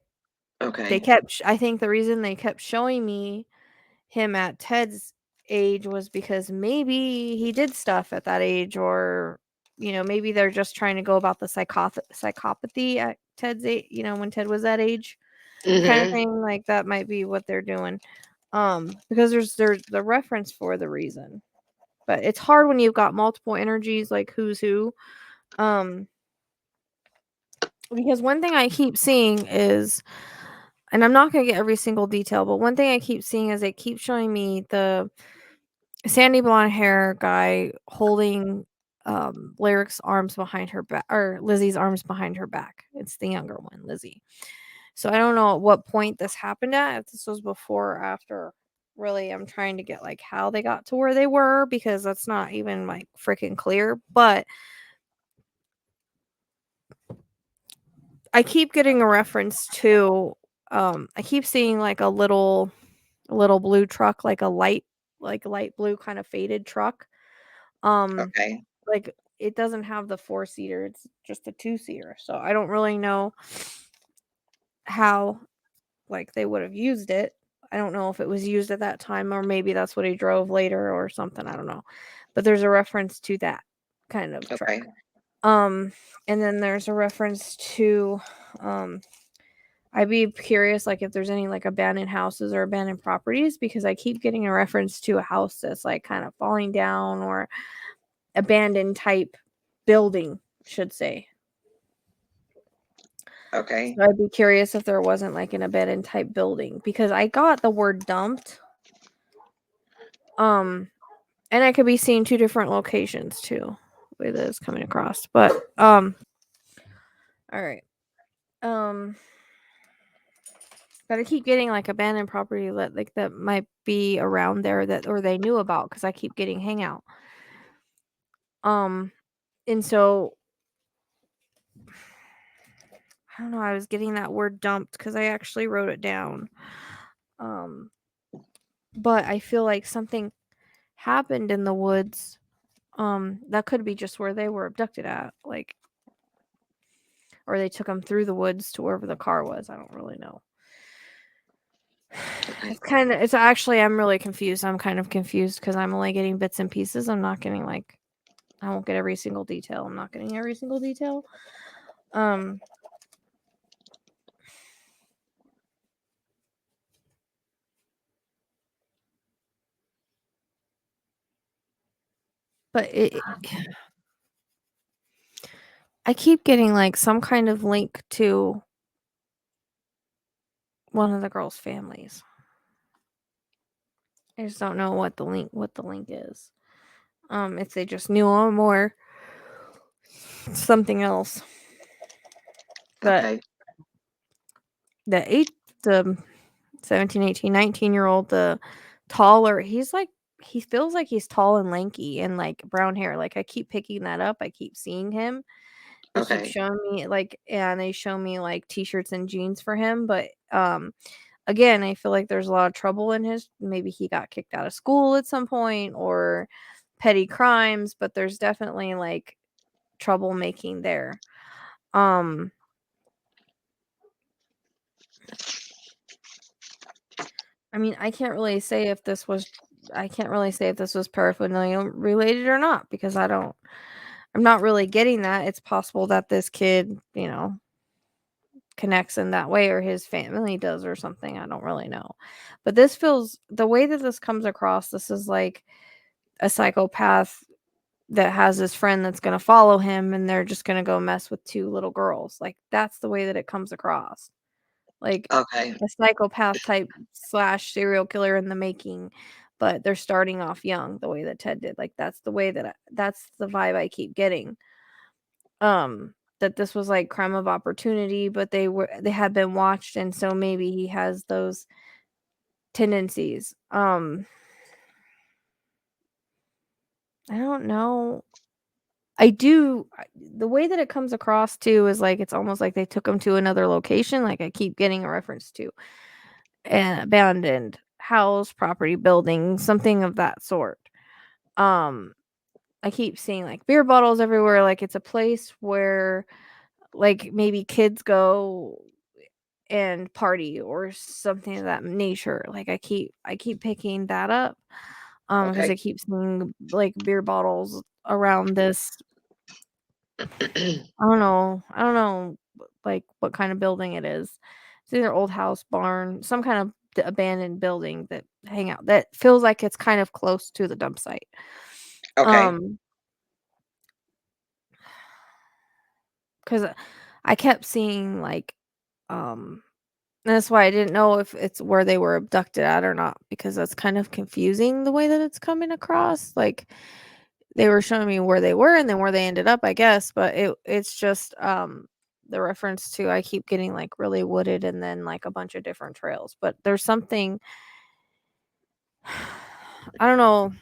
Okay. I think the reason they kept showing me him at Ted's age was because maybe he did stuff at that age, or maybe they're just trying to go about the psychopathy at Ted's age, when Ted was that age, kind of thing. Like that might be what they're doing, because there's the reference for the reason. But it's hard when you've got multiple energies, like who's who, because one thing I keep seeing is, and I'm not going to get every single detail, but one thing I keep seeing is they keep showing me the sandy blonde hair guy holding Lyric's arms behind her back, or Lizzie's arms behind her back. It's the younger one, Lizzie. So I don't know at what point this happened at, if this was before or after. Really, I'm trying to get like how they got to where they were, because that's not even like freaking clear. But I keep getting a reference to I keep seeing like a little blue truck, like a light blue kind of faded truck. Okay. Like it doesn't have the 4-seater, it's just a 2-seater. So I don't really know how like they would have used it. I don't know if it was used at that time, or maybe that's what he drove later or something. I don't know. But there's a reference to that kind of truck. And then there's a reference to I'd be curious like if there's any like abandoned houses or abandoned properties, because I keep getting a reference to a house that's like kind of falling down, or abandoned type building, should say. Okay. So I'd be curious if there wasn't like an abandoned type building, because I got the word dumped. And I could be seeing two different locations too, the way that it's coming across. But all right. But I keep getting like abandoned property that might be around there, that or they knew about, because I keep getting hangout. And so don't know, I was getting that word dumped because I actually wrote it down. But I feel like something happened in the woods. That could be just where they were abducted at, like, or they took them through the woods to wherever the car was. I don't really know. It's actually, I'm really confused. I'm kind of confused because I'm only getting bits and pieces. I'm not getting like, I won't get every single detail. I'm not getting every single detail. But I keep getting like some kind of link to one of the girls' families. I just don't know what the link is. If they just knew them or something else. But Okay. the 17, 18, 19-year-old, the taller, he feels like he's tall and lanky and like brown hair. Like I keep picking that up. I keep seeing him. They keep showing me like, and they show me like t-shirts and jeans for him. But again, I feel like there's a lot of trouble in maybe he got kicked out of school at some point or petty crimes, but there's definitely like troublemaking there. I mean, I can't really say if this was paraphernalia related or not because I'm not really getting that. It's possible that this kid, connects in that way or his family does or something. I don't really know. But the way that this comes across, this is like a psychopath that has this friend that's going to follow him and they're just going to go mess with two little girls. Like that's the way that it comes across. Like a psychopath type / serial killer in the making, but they're starting off young the way that Ted did. Like that's the vibe I keep getting. That this was like crime of opportunity, but they had been watched, and so maybe he has those tendencies. I don't know. The way that it comes across too is like it's almost like they took him to another location. Like I keep getting a reference to an abandoned house, property, building, something of that sort. I keep seeing like beer bottles everywhere. Like it's a place where like maybe kids go and party or something of that nature. Like I keep picking that up because I keep seeing like beer bottles around this. I don't know like what kind of building it is. It's either old house, barn, some kind of abandoned building that hang out that feels like it's kind of close to the dump site. Because I kept seeing like and that's why I didn't know if it's where they were abducted at or not, because that's kind of confusing the way that it's coming across. Like they were showing me where they were and then where they ended up, I guess, but it's just the reference to I keep getting like really wooded and then like a bunch of different trails. But there's something I don't know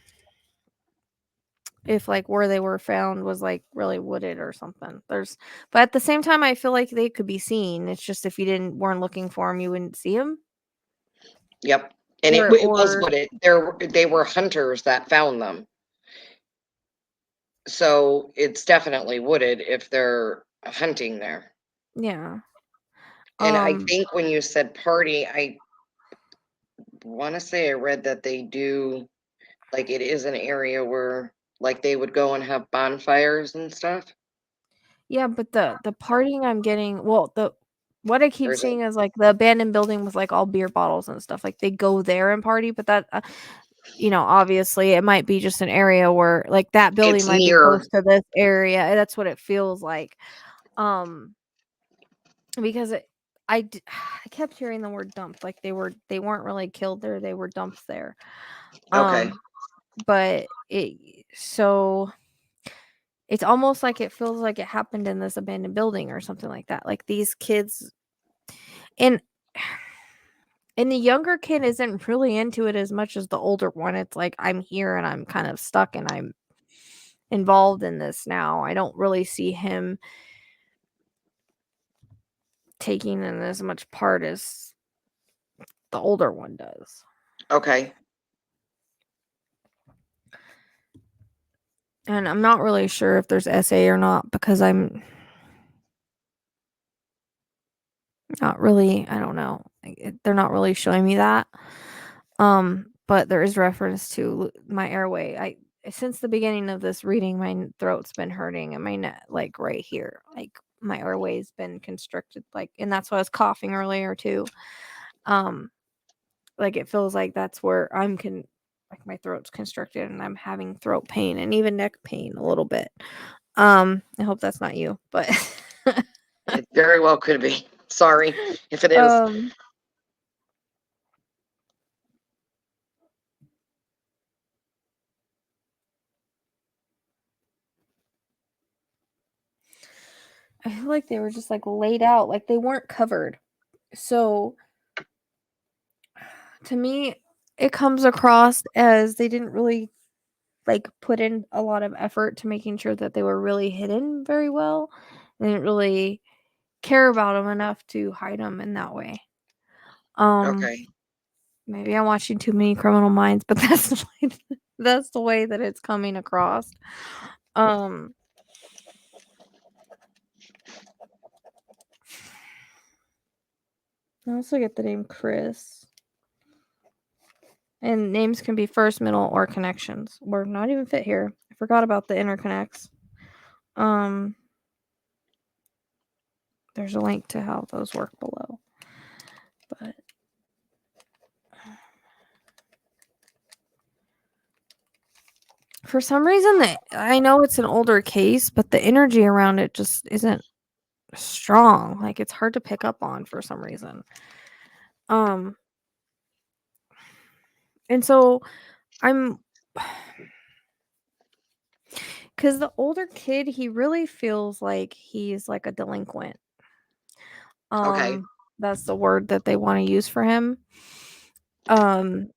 if like where they were found was like really wooded or something. But at the same time I feel like they could be seen. It's just if you weren't looking for them, you wouldn't see them. Yep. And it was wooded. They were hunters that found them. So it's definitely wooded if they're hunting there. Yeah. And I think when you said party, I want to say I read that they do, like it is an area where like they would go and have bonfires and stuff. Yeah, but the partying I'm getting, what I keep seeing is like the abandoned building with like all beer bottles and stuff. Like they go there and party, but that obviously it might be just an area where like that building might be close to this area. That's what it feels like. Because I kept hearing the word dumped. Like they weren't really killed there. They were dumped there. But it's almost like it feels like it happened in this abandoned building or something like that. Like these kids and the younger kid isn't really into it as much as the older one. It's like I'm here and I'm kind of stuck and I'm involved in this now. I don't really see him taking in as much part as the older one does. Okay. And I'm not really sure if there's SA or not because I'm not really, I don't know. They're not really showing me that. But there is reference to my airway. Since the beginning of this reading, my throat's been hurting and my neck, like right here, like my airway's been constricted, like, and that's why I was coughing earlier too. Like it feels like that's where like my throat's constricted and I'm having throat pain and even neck pain a little bit. I hope that's not you, but it very well could be. Sorry if it is. I feel like they were just like laid out, like they weren't covered. So to me, it comes across as they didn't really like put in a lot of effort to making sure that they were really hidden very well. They didn't really care about them enough to hide them in that way. Okay. Maybe I'm watching too many Criminal Minds, but that's the way that it's coming across. I also get the name Chris. And names can be first, middle, or connections. Or not even fit here. I forgot about the interconnects. There's a link to how those work below. But for some reason, I know it's an older case, but the energy around it just isn't strong. Like it's hard to pick up on for some reason. And so because the older kid, he really feels like he's like a delinquent. Okay. That's the word that they want to use for him. And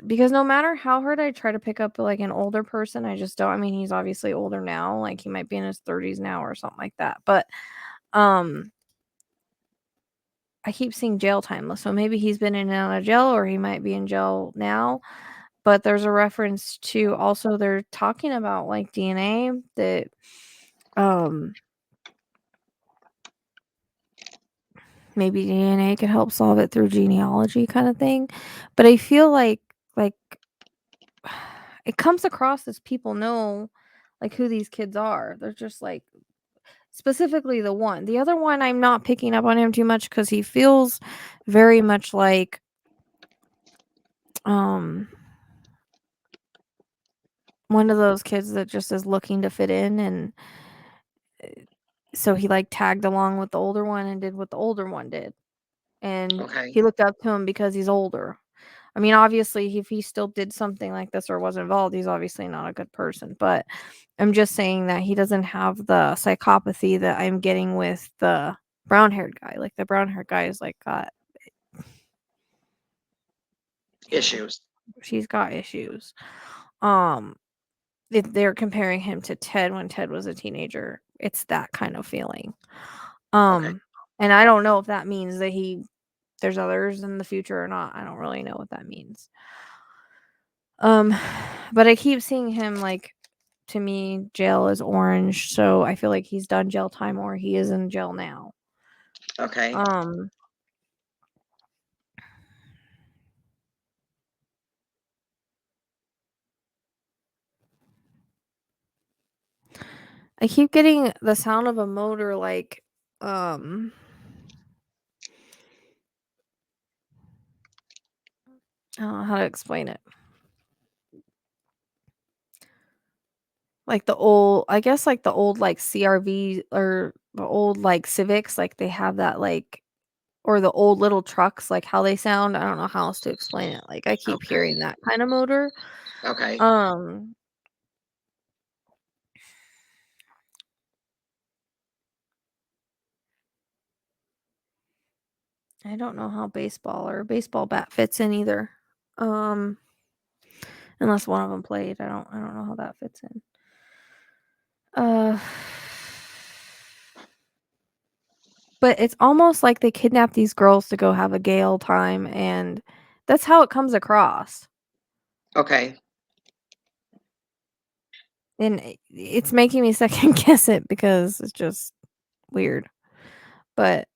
because no matter how hard I try to pick up like an older person, I just don't. I mean, he's obviously older now, like he might be in his 30s now or something like that. But I keep seeing jail time. So maybe he's been in and out of jail or he might be in jail now. But there's a reference to also they're talking about like DNA that maybe DNA could help solve it through genealogy kind of thing. But I feel like it comes across as people know like who these kids are. They're just like specifically the one. The other one I'm not picking up on him too much because he feels very much like one of those kids that just is looking to fit in, and so he like tagged along with the older one and did what the older one did. And he looked up to him because he's older. I mean, obviously, if he still did something like this or was involved, he's obviously not a good person. But I'm just saying that he doesn't have the psychopathy that I'm getting with the brown-haired guy. Like, the brown-haired guy is, like, got issues. She's got issues. If they're comparing him to Ted when Ted was a teenager, it's that kind of feeling. And I don't know if that means that there's others in the future or not. I don't really know what that means. But I keep seeing him like, to me, jail is orange, so I feel like he's done jail time or he is in jail now. Okay. I keep getting the sound of a motor, like, I don't know how to explain it. Like the old, I guess, like the old, like CRV or the old, like Civics, like they have that, like, or the old little trucks, like how they sound. I don't know how else to explain it. Like I keep hearing that kind of motor. Okay. I don't know how baseball or baseball bat fits in either. Unless one of them played. I don't know how that fits in. But it's almost like they kidnap these girls to go have a gay old time, and that's how it comes across. Okay. And it's making me second guess it because it's just weird. But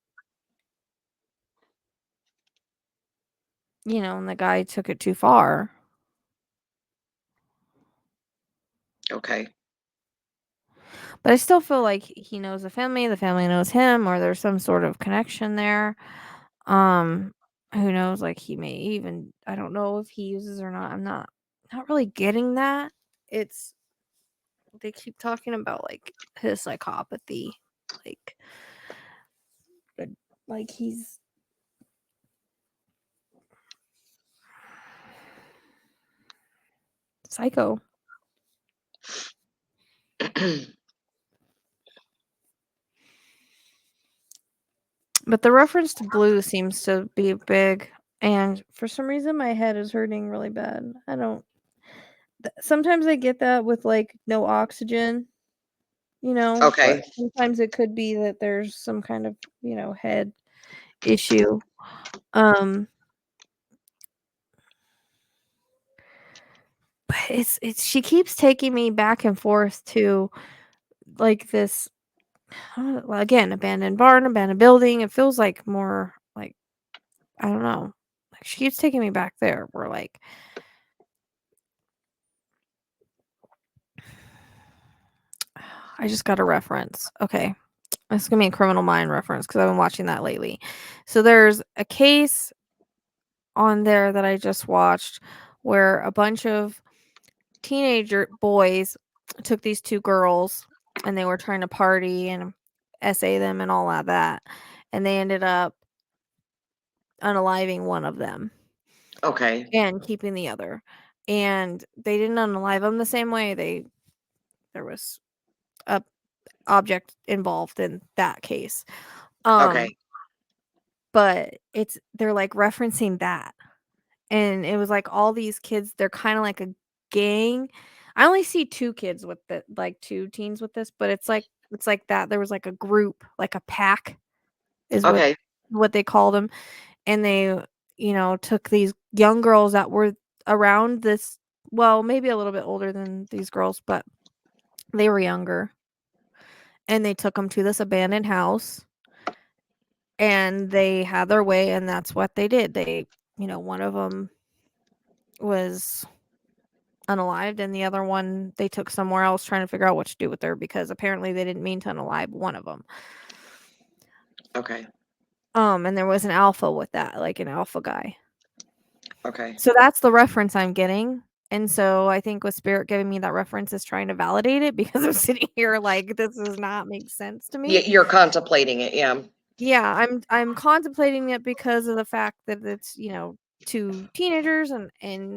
and the guy took it too far. Okay. But I still feel like he knows the family knows him, or there's some sort of connection there. Who knows? Like, he may even, I don't know if he uses or not. I'm not really getting that. They keep talking about like his psychopathy, like, but like he's psycho. But the reference to blue seems to be big, and for some reason my head is hurting really bad. I don't. Sometimes I get that with like no oxygen, Okay. but sometimes it could be that there's some kind of head issue. But it's she keeps taking me back and forth to like this. Well, again, abandoned barn, abandoned building. It feels like more like, I don't know. Like, she keeps taking me back there. We're like, I just got a reference. Okay. It's gonna be a Criminal Mind reference because I've been watching that lately. So there's a case on there that I just watched where a bunch of teenager boys took these two girls and they were trying to party and essay them and all of that. And they ended up unaliving one of them. Okay. And keeping the other. And they didn't unalive them the same way. There was a object involved in that case. Okay. But they're like referencing that. And it was like all these kids, they're kind of like a gang. I only see two kids with two teens with this, but it's like that. There was like a group, like a pack is Okay. what they called them. And they, took these young girls that were around this, well, maybe a little bit older than these girls, but they were younger. And they took them to this abandoned house. And they had their way, and that's what they did. They, one of them was unalived, and the other one they took somewhere else trying to figure out what to do with her because apparently they didn't mean to unalive one of them. Okay. And there was an alpha with that, like an alpha guy. Okay. So that's the reference I'm getting. And so I think with Spirit giving me that reference is trying to validate it because I'm sitting here like, this does not make sense to me. You're contemplating it, yeah. Yeah, I'm contemplating it because of the fact that it's, two teenagers and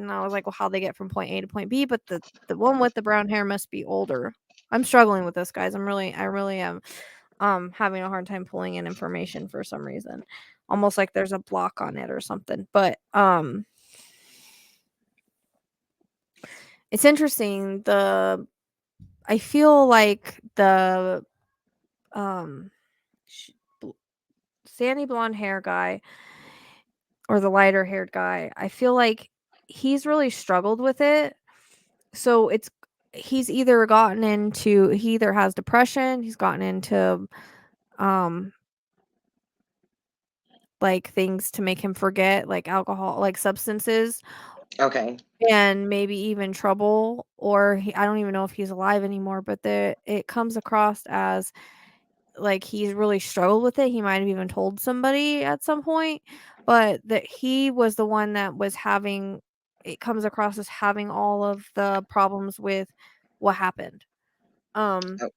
I was like, well, how they get from point A to point B, but the one with the brown hair must be older. I'm struggling with this, guys. I really am having a hard time pulling in information for some reason. Almost like there's a block on it or something. But it's interesting. I feel like the sandy blonde hair guy or the lighter haired guy, I feel like he's really struggled with it. So he either has depression, he's gotten into like things to make him forget, like alcohol, like substances. Okay. And maybe even trouble, or I don't even know if he's alive anymore, but it comes across as like he's really struggled with it. He might have even told somebody at some point, but that he was the one that was it comes across as having all of the problems with what happened. Okay.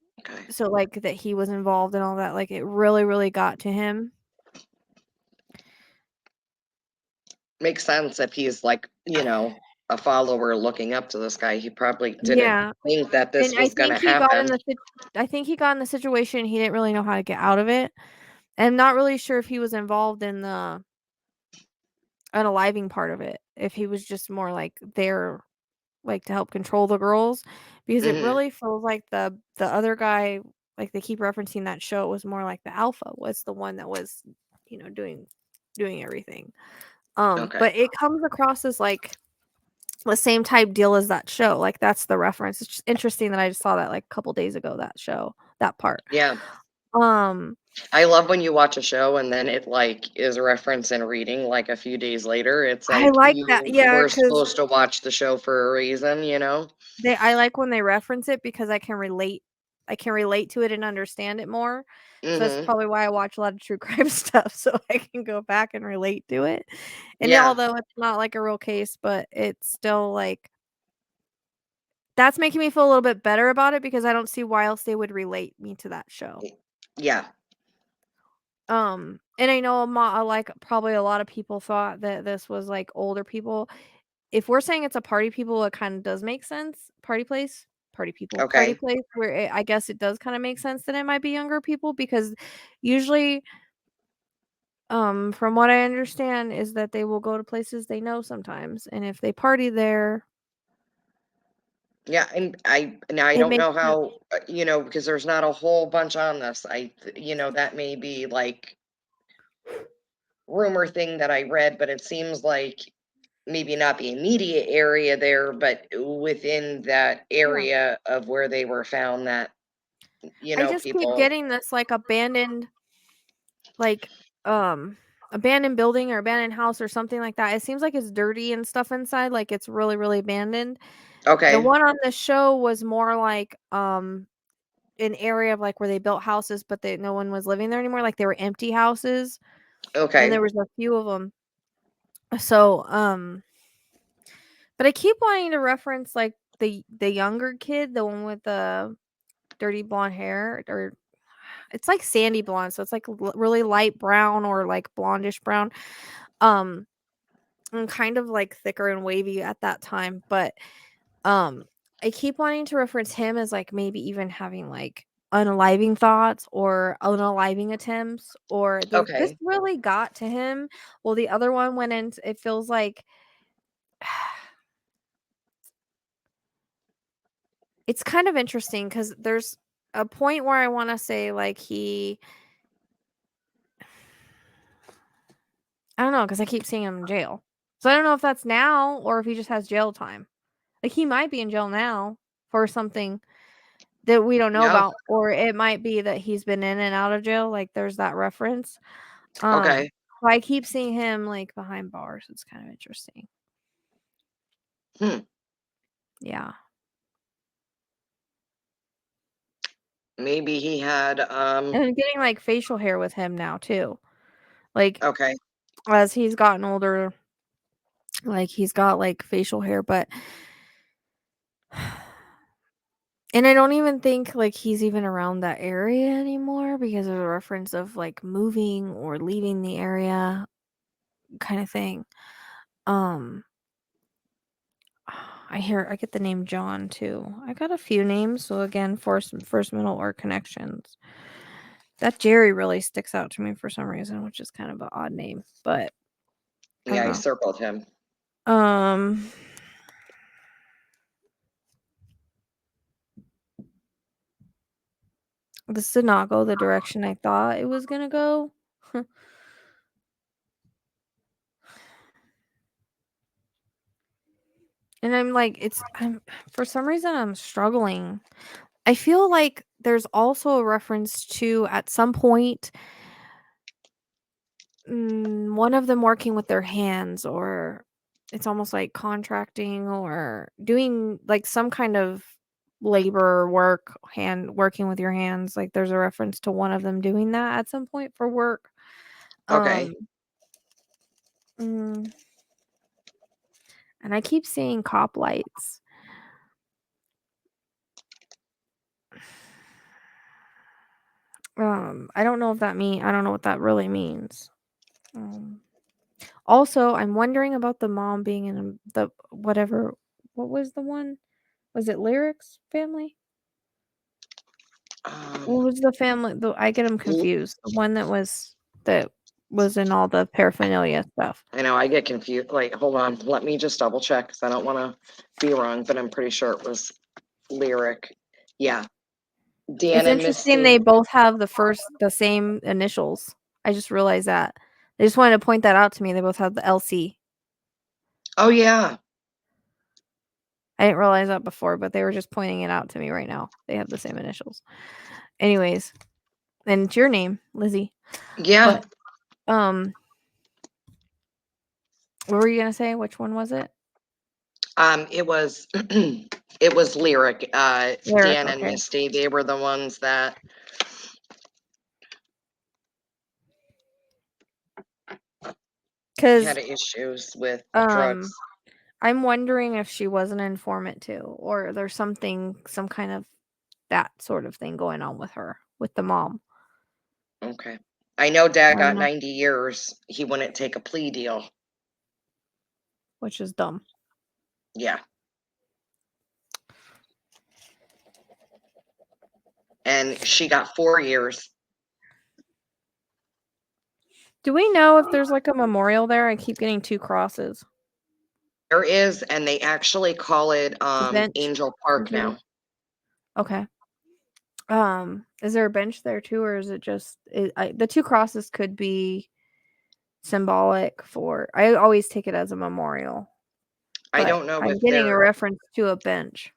So like that he was involved in all that, like it really, really got to him. Makes sense if he's like, a follower looking up to this guy. He probably didn't think that this And was going to happen. I think he got in the situation. He didn't really know how to get out of it. And I'm not really sure if he was involved in the unaliving part of it. If he was just more like there, like to help control the girls, because it really feels like the other guy like they keep referencing that show. It was more like the alpha was the one that was, you know, doing everything. Okay. But it comes across as like the same type deal as that show. Like that's the reference. It's just interesting that I just saw that like a couple days ago, that show, that part. Yeah. Um I love when you watch a show and then it like is referenced in reading like a few days later. It's I like like you that. Yeah, were because supposed to watch the show for a reason, you know? I like when they reference it because I can relate to it and understand it more. So that's Mm-hmm. probably why I watch a lot of true crime stuff, so I can go back and relate to it. And Yeah. although it's not like a real case, but it's still like that's making me feel a little bit better about it because I don't see why else they would relate me to that show. Yeah. And I know like probably a lot of people thought that this was like older people. If we're saying it's a party people, it kind of does make sense. Party place, party people, party Okay. place. Where I guess it does kind of make sense that it might be younger people because usually, from what I understand, is that they will go to places they know sometimes, and if they party there, Yeah, and I it don't makes know sense. how, you know, because there's not a whole bunch on this. You know, that may be like rumor thing that I read, but it seems like maybe not the immediate area there, but within that Yeah. area of where they were found that, you I know, just keep people. getting this like like abandoned building or abandoned house or something like that. It seems like it's dirty and stuff inside, like it's really, really abandoned. The Okay. one on the show was more like an area of like where they built houses, but no one was living there anymore. Like they were empty houses, and there Okay. was a few of them. So, but I keep wanting to reference like the younger kid, the one with the dirty blonde hair, or it's like sandy blonde, so it's like really light brown or like blondish brown, and kind of like thicker and wavy at that time. But I keep wanting to reference him as like maybe even having like unaliving thoughts or unaliving attempts, or this Okay. really got to him. Well, the other one went in. It feels like it's kind of interesting because there's a point where I want to say like I don't know because I keep seeing him in jail. So I don't know if that's now or if he just has jail time. Like he might be in jail now for something that we don't know Yeah. about, or it might be that he's been in and out of jail. Like there's that reference. Okay. So I keep seeing him like behind bars. It's kind of interesting. Yeah. Maybe he had And I'm getting like facial hair with him now too. Like Okay. as he's gotten older, like he's got like facial hair, but and I don't even think like he's even around that area anymore because of a reference of like moving or leaving the area kind of thing. I get the name John too. I got a few names, so again, first, middle, or connections. That Jerry really sticks out to me for some reason, which is kind of an odd name, but I Yeah, don't I know. circled him. This did not go the direction I thought it was gonna go. And I'm like, I'm for some reason I'm struggling. I feel like there's also a reference to at some point one of them working with their hands, or it's almost like contracting or doing like some kind of labor work, working with your hands. Like there's a reference to one of them doing that at some point for work. Okay. And I keep seeing cop lights. I don't know what that really means. Also, I'm wondering about the mom being in the whatever. What was the one? Was it Lyric's family? What was the family? I get them confused. The one that was in all the paraphernalia stuff. I know, I get confused. Like, hold on, let me just double check because I don't want to be wrong, but I'm pretty sure it was Lyric. Yeah. Dan It's and interesting Misty. they both have the same initials. I just realized that. They just wanted to point that out to me. They both have the LC. Oh yeah. I didn't realize that before, but they were just pointing it out to me right now. They have the same initials. Anyways, and it's your name, Lizzie. Yeah. But what were you gonna say? Which one was it? It was it was Lyric. Lyric, Dan and okay. Misty, they were the ones that had issues with drugs. I'm wondering if she was an informant too, or there's some kind of that sort of thing going on with her, with the mom. Okay. I know Dad I don't got know. 90 years. He wouldn't take a plea deal. Which is dumb. Yeah. And she got 4 years. Do we know if there's like a memorial there? I keep getting 2 crosses. There is, and they actually call it Bench. Angel Park now. Okay. Is there a bench there too, or is it just the 2 crosses could be symbolic for? I always take it as a memorial. I don't know I'm if getting a there. reference to a bench.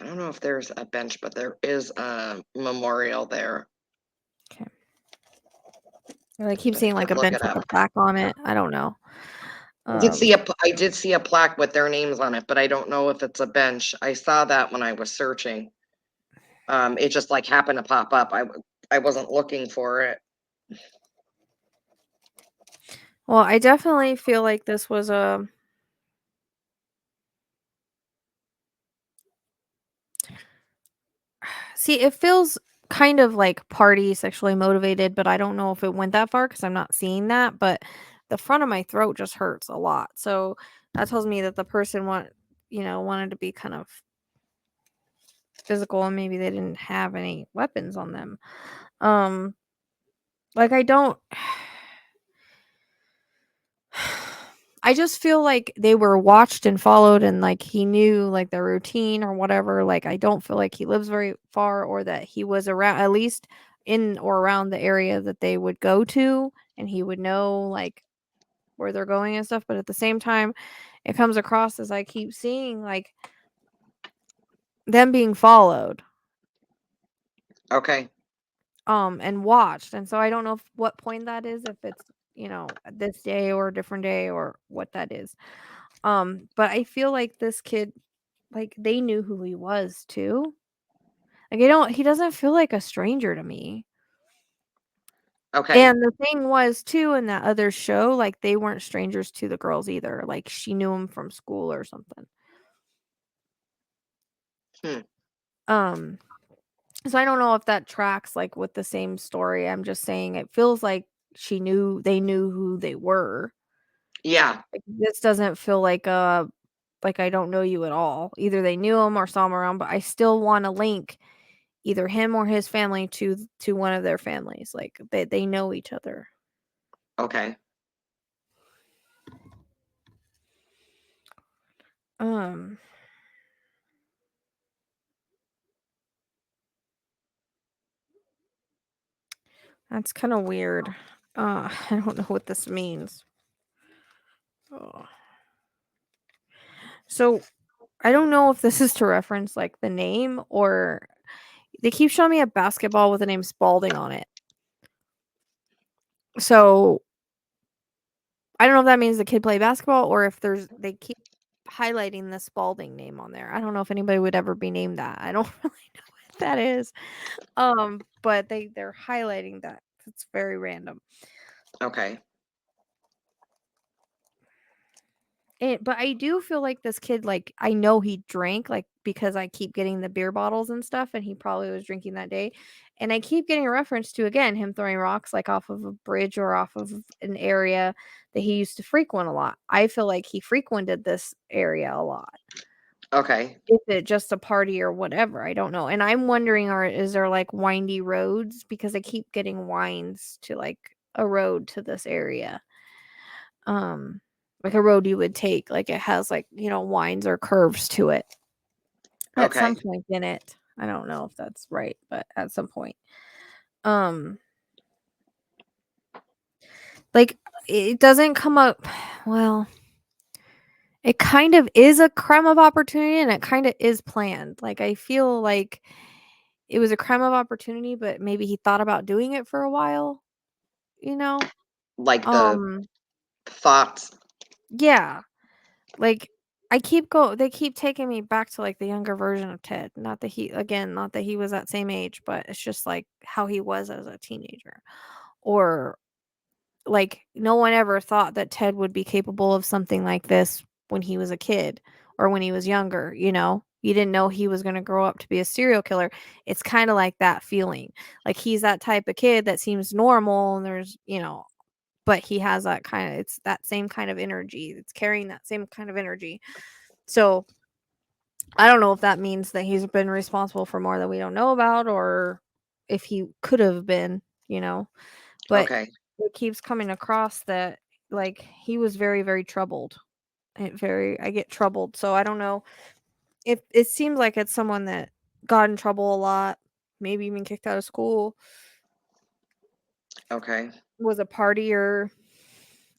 I don't know if there's a bench, but there is a memorial there. Okay. I keep seeing like a bench with a plaque on it. I don't know. I did see a plaque with their names on it, but I don't know if it's a bench. I saw that when I was searching. It just like happened to pop up. I wasn't looking for it. Well, I definitely feel like this was a See, it feels kind of like party sexually motivated, but I don't know if it went that far because I'm not seeing that, but the front of my throat just hurts a lot. So that tells me that the person wanted to be kind of physical and maybe they didn't have any weapons on them. Like I don't I just feel like they were watched and followed and like he knew like their routine or whatever. Like I don't feel like he lives very far or that he was around at least in or around the area that they would go to and he would know like where they're going and stuff. But at the same time, it comes across as I keep seeing like them being followed. Okay. And watched. And so I don't know what point that is, if it's, this day or a different day or what that is. But I feel like this kid, like they knew who he was too. Like he doesn't feel like a stranger to me. Okay. And the thing was too in that other show, like they weren't strangers to the girls either. Like she knew him from school or something. So I don't know if that tracks like with the same story. I'm just saying it feels like they knew who they were. Yeah. Like, this doesn't feel like I don't know you at all. Either they knew him or saw him around, but I still want to link either him or his family to one of their families. Like they know each other. Okay. That's kind of weird. I don't know what this means. Oh. So I don't know if this is to reference like the name or they keep showing me a basketball with the name Spalding on it. So I don't know if that means the kid played basketball or if they keep highlighting the Spalding name on there. I don't know if anybody would ever be named that. I don't really know what that is. But they're highlighting that. It's very random. Okay. But I do feel like this kid, like, I know he drank, like, because I keep getting the beer bottles and stuff, and he probably was drinking that day. And I keep getting a reference to, again, him throwing rocks, like, off of a bridge or off of an area that he used to frequent a lot. I feel like he frequented this area a lot. Okay. Is it just a party or whatever? I don't know. And I'm wondering, is there, like, windy roads? Because I keep getting winds to, like, a road to this area. Like a road you would take, like it has like, winds or curves to it at some point in it. I don't know if that's right, but at some point. Like, it doesn't come up. Well, it kind of is a crime of opportunity, and it kind of is planned. Like, I feel like it was a crime of opportunity, but maybe he thought about doing it for a while, you know? Like the thoughts. Yeah. Like, they keep taking me back to, like, the younger version of Ted. Not that he was that same age, but it's just, like, how he was as a teenager. Or, like, no one ever thought that Ted would be capable of something like this when he was a kid or when he was younger, you know? You didn't know he was gonna grow up to be a serial killer. It's kinda like that feeling. Like, he's that type of kid that seems normal, and there's, but he has it's that same kind of energy. It's carrying that same kind of energy. So, I don't know if that means that he's been responsible for more that we don't know about, or if he could have been, but Okay. it keeps coming across that, like, he was very, very troubled. I get troubled. So I don't know if it seems like it's someone that got in trouble a lot, maybe even kicked out of school, Okay. was a partier.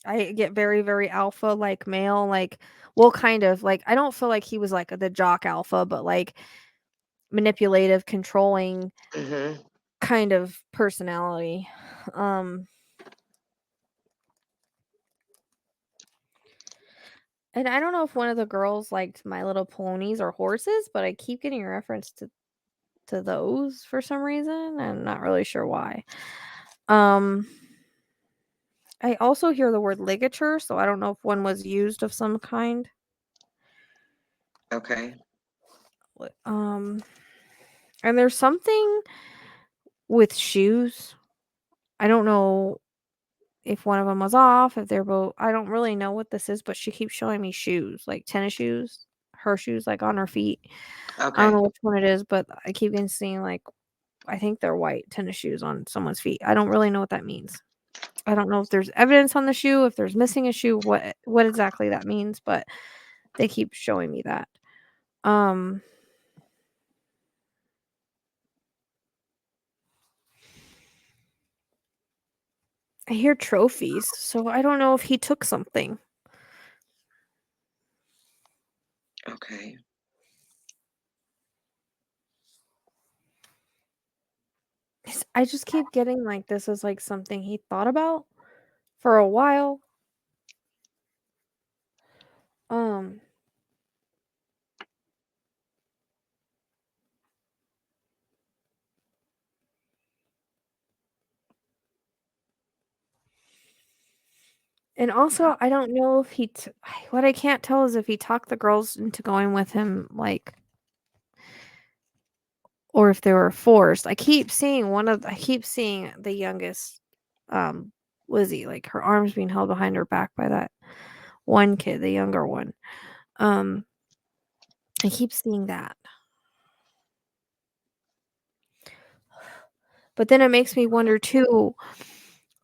I get very, very alpha, like, male, like, well, kind of, like, I don't feel like he was, like, the jock alpha, but, like, manipulative, controlling Mhm. kind of personality. And I don't know if one of the girls liked My Little Ponies or horses, but I keep getting a reference to those for some reason. I'm not really sure why. I also hear the word ligature, so I don't know if one was used of some kind. Okay. And there's something with shoes. I don't know if one of them was off, if they're both. I don't really know what this is, but she keeps showing me shoes, like tennis shoes, her shoes, like on her feet. I don't know Okay. which one it is, but I keep getting seeing, like, I think they're white tennis shoes on someone's feet. I don't really know what that means. I don't know if there's evidence on the shoe, if there's missing a shoe, what exactly that means, but they keep showing me that. I hear trophies, so I don't know if he took something. Okay. I just keep getting, like, this is, like, something he thought about for a while. Um And also, I don't know if what I can't tell is if he talked the girls into going with him, like, or if they were forced. I keep seeing the youngest, Lizzie, like, her arms being held behind her back by that one kid, the younger one. I keep seeing that. But then it makes me wonder too,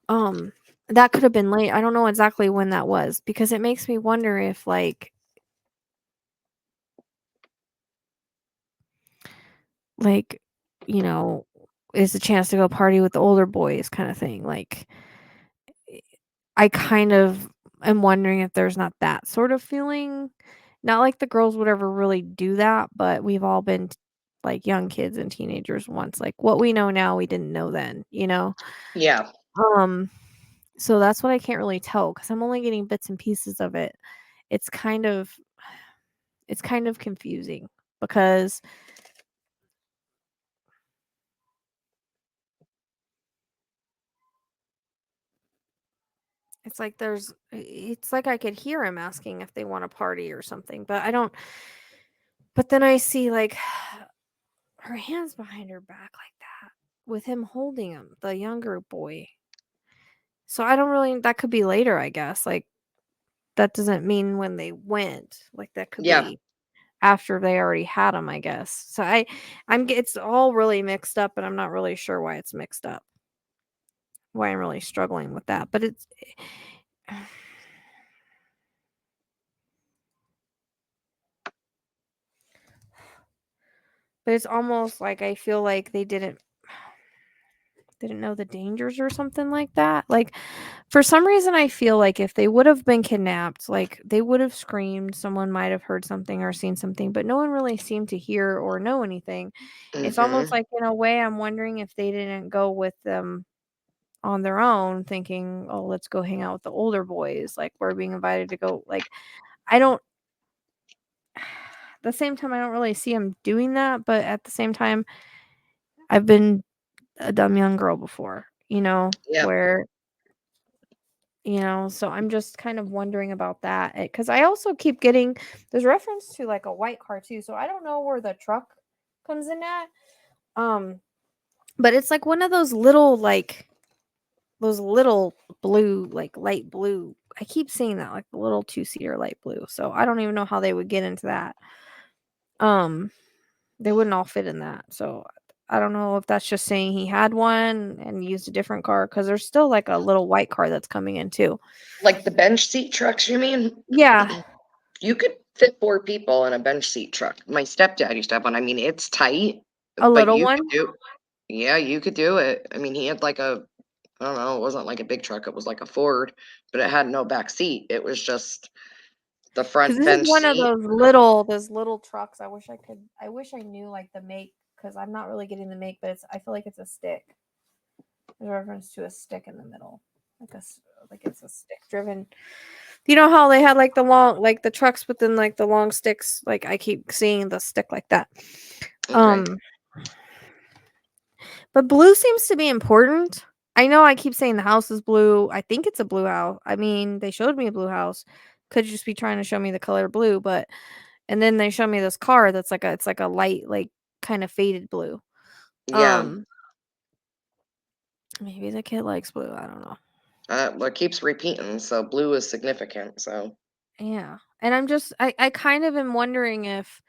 that could have been late. I don't know exactly when that was, because it makes me wonder if, like, you know, is a chance to go party with the older boys kind of thing. Like, I kind of am wondering if there's not that sort of feeling. Not like the girls would ever really do that, but we've all been like young kids and teenagers once. Like, what we know now, we didn't know then, you know? Yeah. So that's what I can't really tell, because I'm only getting bits and pieces of it. It's kind of confusing, because it's like I could hear him asking if they want a party or something, but I don't. But then I see, like, her hands behind her back like that, with him holding him, the younger boy. So I don't really, that could be later, I guess. Like, that doesn't mean when they went. Like, that could Yeah. be after they already had him, I guess. So it's all really mixed up, and I'm not really sure why it's mixed up. Why I'm really struggling with that. But it's But it's almost like I feel like they didn't know the dangers or something like that. Like, for some reason, I feel like if they would have been kidnapped, like, they would have screamed, someone might have heard something or seen something, but no one really seemed to hear or know anything. It's almost like, in a way, I'm wondering if they didn't go with them on their own thinking, "Oh, let's go hang out with the older boys." Like, we're being invited to go, like, I don't at the same time, I don't really see them doing that, but at the same time, I've been a dumb young girl before, Yep. where so I'm just kind of wondering about that, because I also keep getting there's reference to, like, a white car too, so I don't know where the truck comes in at, but it's, like, one of those little, blue, like, light blue. I keep seeing that, like, the little two-seater light blue, so I don't even know how they would get into that. They wouldn't all fit in that, so I don't know if that's just saying he had one and used a different car, because there's still, like, a little white car that's coming in too. Like the bench seat trucks, you mean? Yeah. You could fit 4 people in a bench seat truck. My stepdad used to have one. I mean, it's tight, A but little you one? could do Yeah, you could do it. I mean, he had like a I don't know, it wasn't like a big truck, it was like a Ford, but it had no back seat. It was just the 'Cause front this is bench one of seat. those little trucks. I wish I knew, like, the make, because I'm not really getting the make, but I feel like it's a stick. There's a reference to a stick in the middle. Like it's a stick driven. You know how they had, like, the trucks within, like, the long sticks? Like, I keep seeing the stick like that. Okay. But blue seems to be important. I know I keep saying the house is blue. I think it's a blue house. I mean, they showed me a blue house. Could just be trying to show me the color blue, but and then they show me this car that's it's like a light, like, kind of faded blue. Yeah. Maybe the kid likes blue. I don't know. Well, it keeps repeating, so blue is significant, so. Yeah. And I kind of am wondering if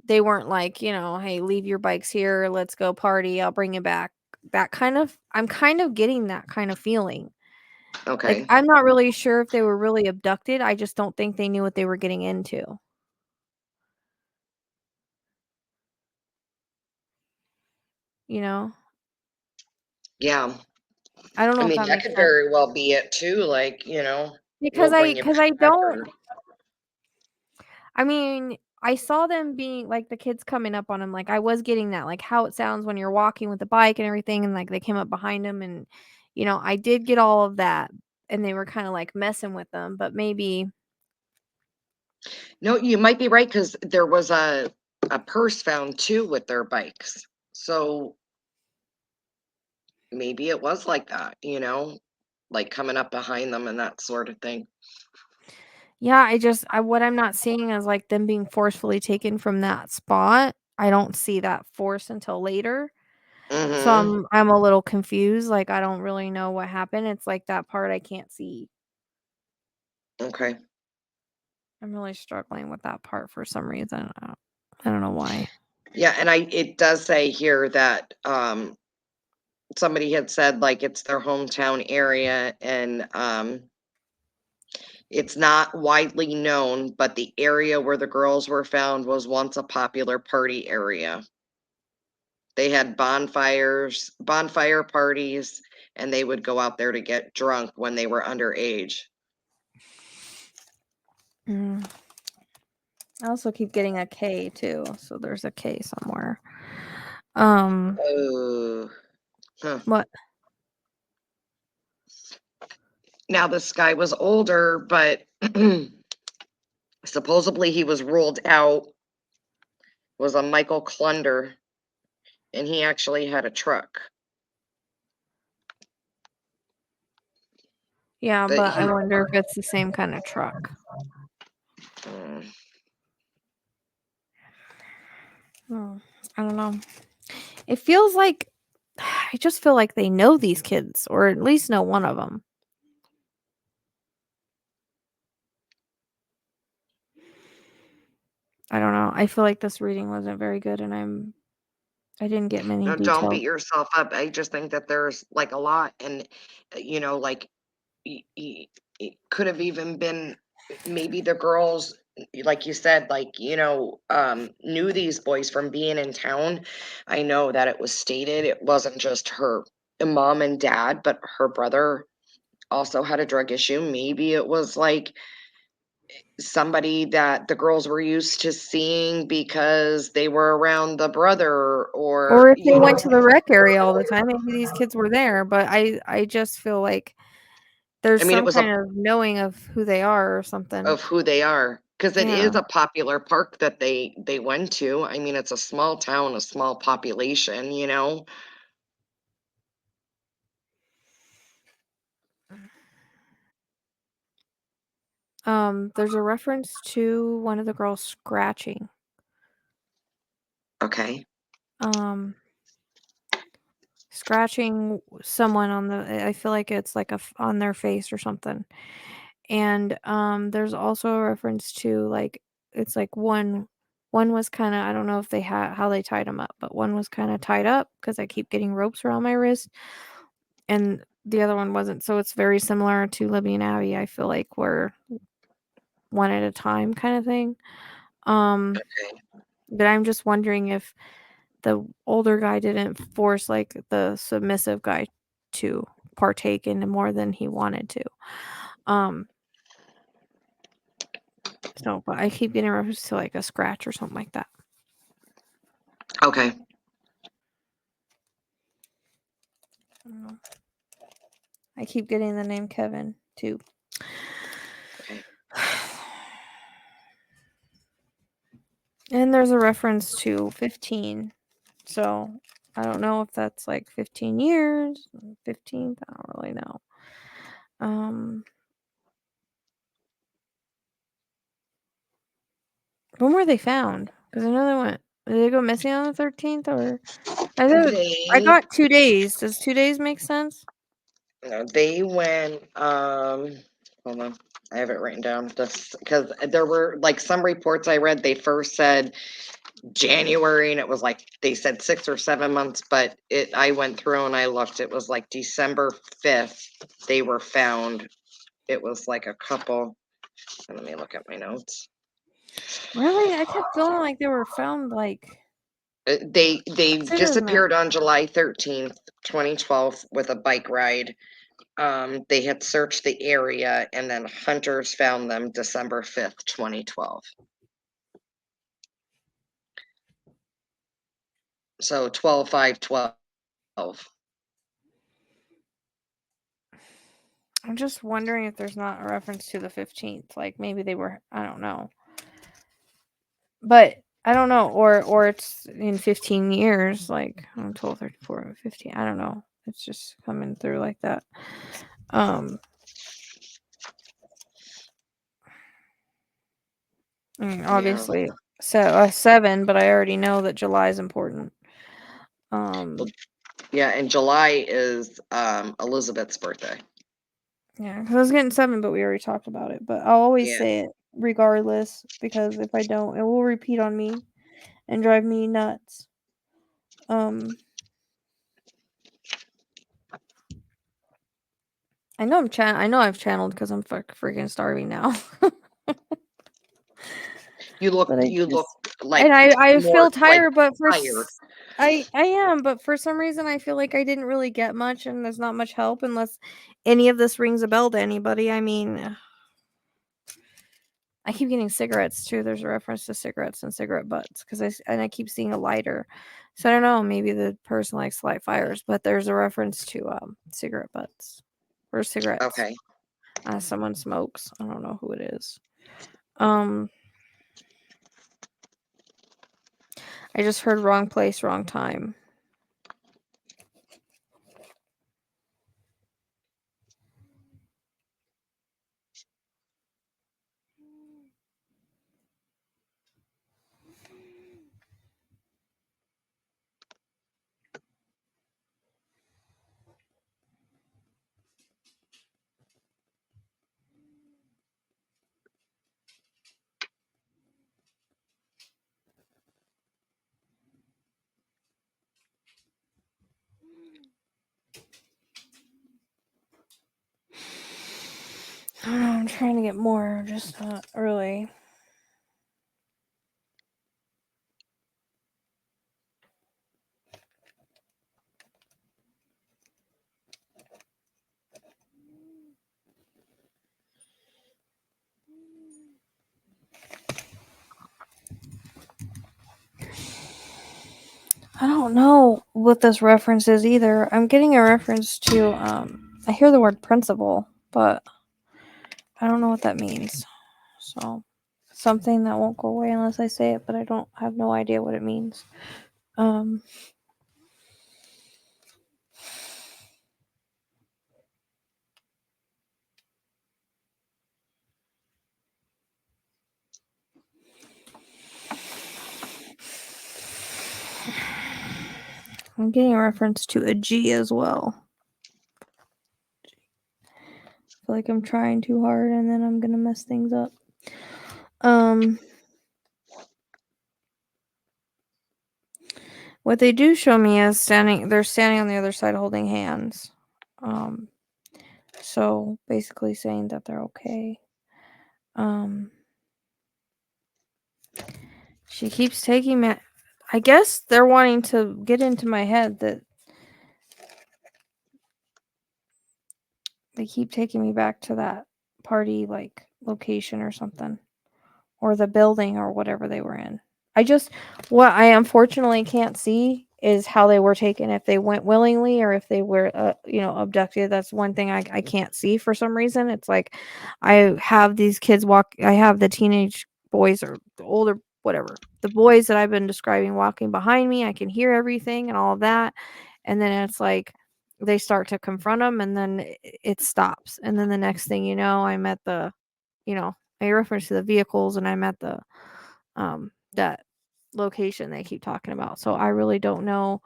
they weren't like, hey, leave your bikes here, let's go party, I'll bring you back. I'm kind of getting that kind of feeling. Like, Okay. I'm not really sure if they were really abducted. I just don't think they knew what they were getting into. You know? Yeah. I don't I know if mean, that that makes could sense. very well be it too, like, Because we'll bring you I back don't or I mean, I saw them being like the kids coming up on him. Like, I was getting that, like, how it sounds when you're walking with the bike and everything, and, like, they came up behind him, and I did get all of that, and they were kind of like messing with them, but maybe. No, you might be right, because there was a purse found too with their bikes. So maybe it was like that, like coming up behind them and that sort of thing. Yeah, what I'm not seeing is, like, them being forcefully taken from that spot. I don't see that force until later. So Mhm. I'm a little confused. Like, I don't really know what happened. It's like that part I can't see. Okay. I'm really struggling with that part for some reason. I don't know why. Yeah, and it does say here that somebody had said like it's their hometown area, and it's not widely known, but the area where the girls were found was once a popular party area. They had bonfire parties, and they would go out there to get drunk when they were underage. Mm. I also keep getting a K too, so there's a K somewhere. Oh. Huh. What? Now this guy was older, but supposedly he was ruled out. Was a Michael Clunder, and he actually had a truck. Yeah, But but I he wonder if it's the same kind of truck. I don't know. It feels like I just feel like they know these kids, or at least know one of them. I don't know. I feel like this reading wasn't very good, and I didn't get many No, don't beat details. yourself up. I just think that there's like a lot, and like it could have even been maybe the girls like you said, like, knew these boys from being in town. I know that it was stated it wasn't just her mom and dad, but her brother also had a drug issue. Maybe it was like somebody that the girls were used to seeing because they were around the brother, Or or if they went to the rec area all the time, maybe these kids were there. But I just feel like there's I mean, it some was kind of knowing of who they are or something. of who they are, because it Yeah. is a popular park that they went to. I mean, it's a small town, a small population, There's a reference to one of the girls scratching. Okay. Scratching someone on the, I feel like it's like on their face or something. And there's also a reference to like, it's like one was kind of, I don't know if they had how they tied them up, but one was kind of tied up because I keep getting ropes around my wrist, and the other one wasn't. So it's very similar to Libby and Abby. I feel like we're one at a time kind of thing. But I'm just wondering if the older guy didn't force like the submissive guy to partake in more than he wanted to. So, but I keep getting reference to like a scratch or something like that. Okay. I keep getting the name Kevin too. Okay. And there's a reference to 15. So I don't know if that's like 15 years, 15th. I don't really know. When were they found? Because I know they went. Did they go missing on the 13th, or I got 2 days. Does 2 days make sense? No, they went. Hold on, I have it written down. Just because there were like some reports I read, they first said January, and it was like they said 6 or 7 months. But I went through and I looked. It was like December 5th. They were found. It was like a couple. Let me look at my notes. Really, I kept feeling like they were found like. They disappeared on July 13th, 2012, with a bike ride. They had searched the area, and then hunters found them December 5th, 2012. So 12/5/12. I'm just wondering if there's not a reference to the 15th. Like maybe they were. I don't know. But I don't know, or it's in 15 years, like 12, 34, 15. I don't know. It's just coming through like that. I mean, obviously, so 7, but I already know that July is important. Yeah, and July is Elizabeth's birthday. Yeah, because I was getting 7, but we already talked about it. But I'll always say it regardless, because if I don't, it will repeat on me and drive me nuts. I know I've channeled because I'm freaking starving now. You look like, and I feel tired, like but tired. I am, but for some reason I feel like I didn't really get much, and there's not much help unless any of this rings a bell to anybody. I mean, I keep getting cigarettes too. There's a reference to cigarettes and cigarette butts because I keep seeing a lighter. So I don't know. Maybe the person likes to light fires, but there's a reference to cigarette butts or cigarettes. Okay. Someone smokes. I don't know who it is. I just heard wrong place, wrong time. I don't know, I'm trying to get more, just not really. I don't know what this reference is either. I'm getting a reference to, I hear the word principal, but I don't know what that means. So, something that won't go away unless I say it, but I don't have no idea what it means. I'm getting a reference to a G as well. I feel like I'm trying too hard and then I'm gonna mess things up. What they do show me is they're standing on the other side holding hands. So basically saying that they're okay. She keeps taking me. I guess they're wanting to get into my head that they keep taking me back to that party like location or something, or the building or whatever they were in. What I unfortunately can't see is how they were taken, if they went willingly or if they were abducted. That's one thing I can't see for some reason. It's like I have these kids I have the teenage boys or the older whatever, the boys that I've been describing walking behind me. I can hear everything and all of that, and then it's like they start to confront them and then it stops, and then the next thing you know, I'm at the I reference to the vehicles and I'm at the that location they keep talking about. So I really don't know.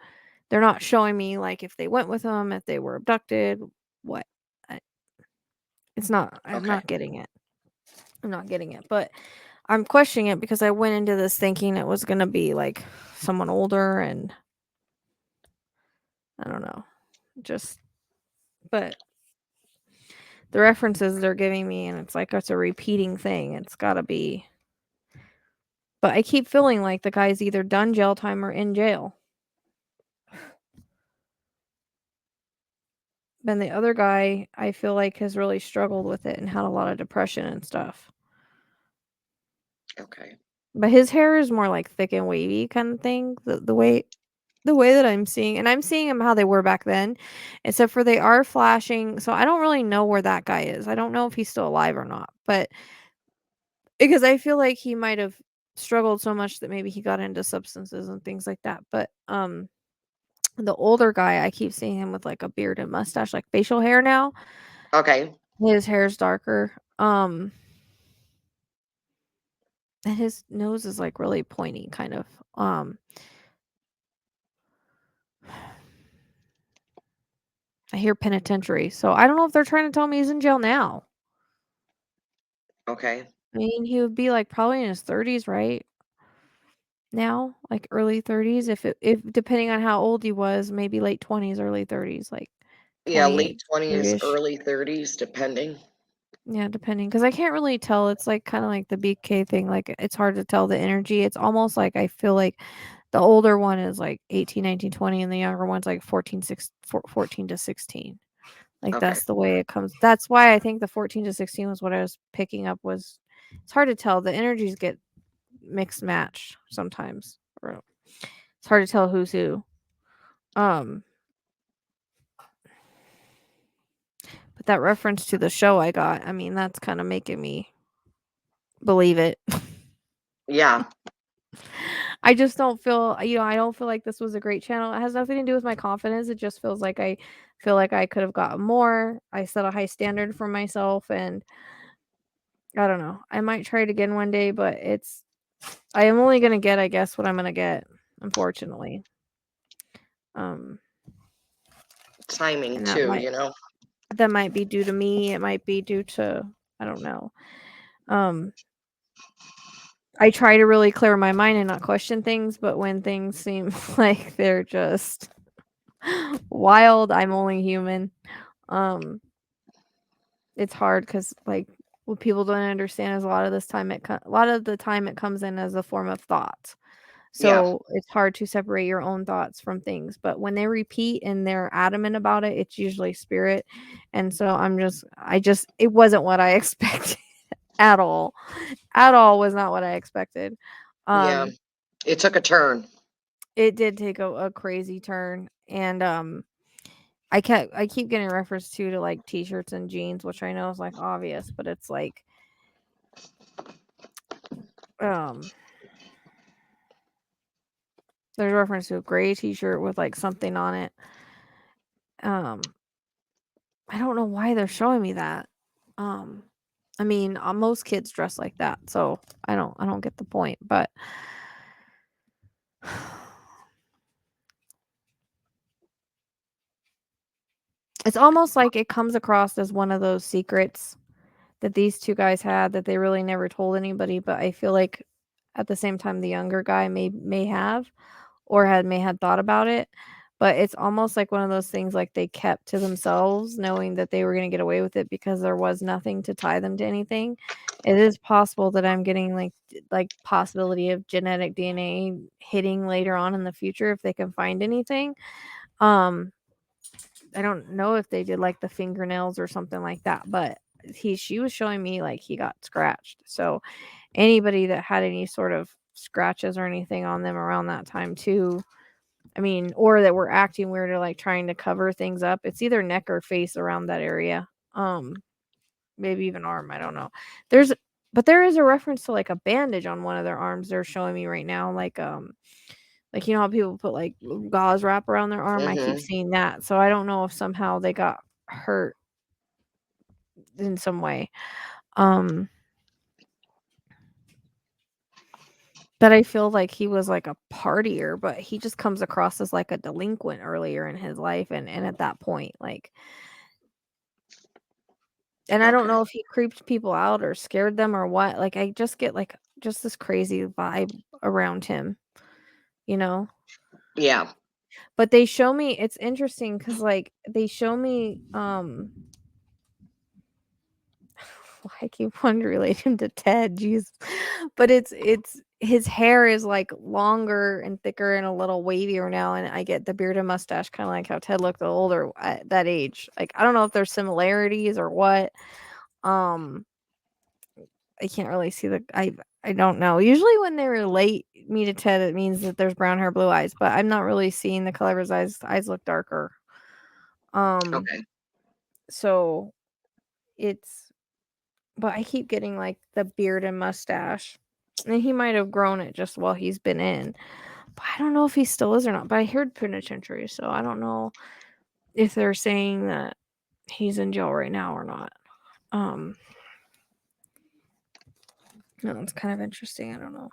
They're not showing me like if they went with them, if they were abducted, what. It's not. I'm not getting it. I'm not getting it. But I'm questioning it because I went into this thinking it was gonna be like someone older, and I don't know. But the references they're giving me, and it's like it's a repeating thing. It's gotta be. But I keep feeling like the guy's either done jail time or in jail. Then the other guy, I feel like, has really struggled with it and had a lot of depression and stuff. Okay. But his hair is more like thick and wavy kind of thing. The way that I'm seeing, and I'm seeing them how they were back then, except for they are flashing. So I don't really know where that guy is. I don't know if he's still alive or not. But because I feel like he might have struggled so much that maybe he got into substances and things like that. But the older guy, I keep seeing him with like a beard and mustache, like facial hair now. Okay. His hair's darker. And his nose is like really pointy, kind of. I hear penitentiary, so I don't know if they're trying to tell me he's in jail now. Okay. I mean, he would be like probably in his 30s, right? Now, like early 30s, if depending on how old he was, maybe late 20s, early 30s, like Yeah, 28 late 20s, ish. early 30s, depending. Yeah, depending, because I can't really tell. It's like kind of like the BK thing. Like it's hard to tell the energy. It's almost like I feel like the older one is like 18, 19, 20, and the younger one's like 14 to 16. Like Okay. that's the way it comes. That's why I think the 14 to 16 was what I was picking up. Was it's hard to tell. The energies get mixed matched sometimes. Or it's hard to tell who's who. But that reference to the show I got, I mean, that's kind of making me believe it. Yeah. I just don't feel, I don't feel like this was a great channel. It has nothing to do with my confidence. It just feels like I feel like I could have gotten more. I set a high standard for myself, and I don't know. I might try it again one day, but I am only going to get, I guess, what I'm going to get, unfortunately. Timing too, That might be due to me. It might be due to, I don't know. I try to really clear my mind and not question things, but when things seem like they're just wild, I'm only human. It's hard because like what people don't understand is a lot of the time it comes in as a form of thought. So it's hard to separate your own thoughts from things. But when they repeat and they're adamant about it, it's usually spirit. And so it wasn't what I expected at all. At all was not what I expected. Yeah. It took a turn. It did take a crazy turn, and I keep getting reference to like t-shirts and jeans, which I know is like obvious, but it's like there's reference to a gray t-shirt with like something on it. I don't know why they're showing me that. I mean, most kids dress like that, so I don't get the point, but it's almost like it comes across as one of those secrets that these two guys had that they really never told anybody, but I feel like at the same time the younger guy may have or may had thought about it, but it's almost like one of those things like they kept to themselves knowing that they were going to get away with it because there was nothing to tie them to anything. It is possible that I'm getting like possibility of genetic DNA hitting later on in the future if they can find anything. I don't know if they did like the fingernails or something like that, but she was showing me like he got scratched. So anybody that had any sort of scratches or anything on them around that time too, I mean, or that were acting weird or like trying to cover things up, it's either neck or face around that area. Maybe even arm, I don't know. But there is a reference to like a bandage on one of their arms they're showing me right now, like you know how people put like gauze wrap around their arm. I keep seeing that, so I don't know if somehow they got hurt in some way. But I feel like he was like a partier, but he just comes across as like a delinquent earlier in his life and at that point, like, and I don't know if he creeped people out or scared them or what. Like I just get like just this crazy vibe around him, you know? Yeah. But they show me, it's interesting because like they show me I keep wanting to relate him to Ted, jeez. But it's his hair is like longer and thicker and a little wavier now, and I get the beard and mustache kind of like how Ted looked older at that age. Like I don't know if there's similarities or what. I can't really see I don't know. Usually when they relate me to Ted, it means that there's brown hair, blue eyes, but I'm not really seeing the color of his eyes. The eyes look darker. Okay. So it's, but I keep getting like the beard and mustache. And he might have grown it just while he's been in. But I don't know if he still is or not. But I heard penitentiary, so I don't know if they're saying that he's in jail right now or not. No, it's kind of interesting. I don't know.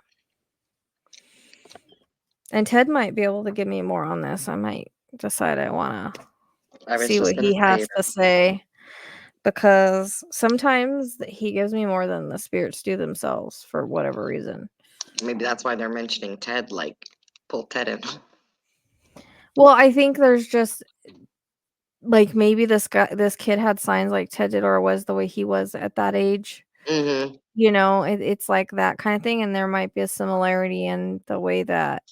And Ted might be able to give me more on this. I might decide I want to see what he has to say. Because sometimes he gives me more than the spirits do themselves for whatever reason. Maybe that's why they're mentioning Ted, like pull Ted in. Well, I think there's just like maybe this kid had signs like Ted did or was the way he was at that age. Mm-hmm. You know, it's like that kind of thing, and there might be a similarity in the way that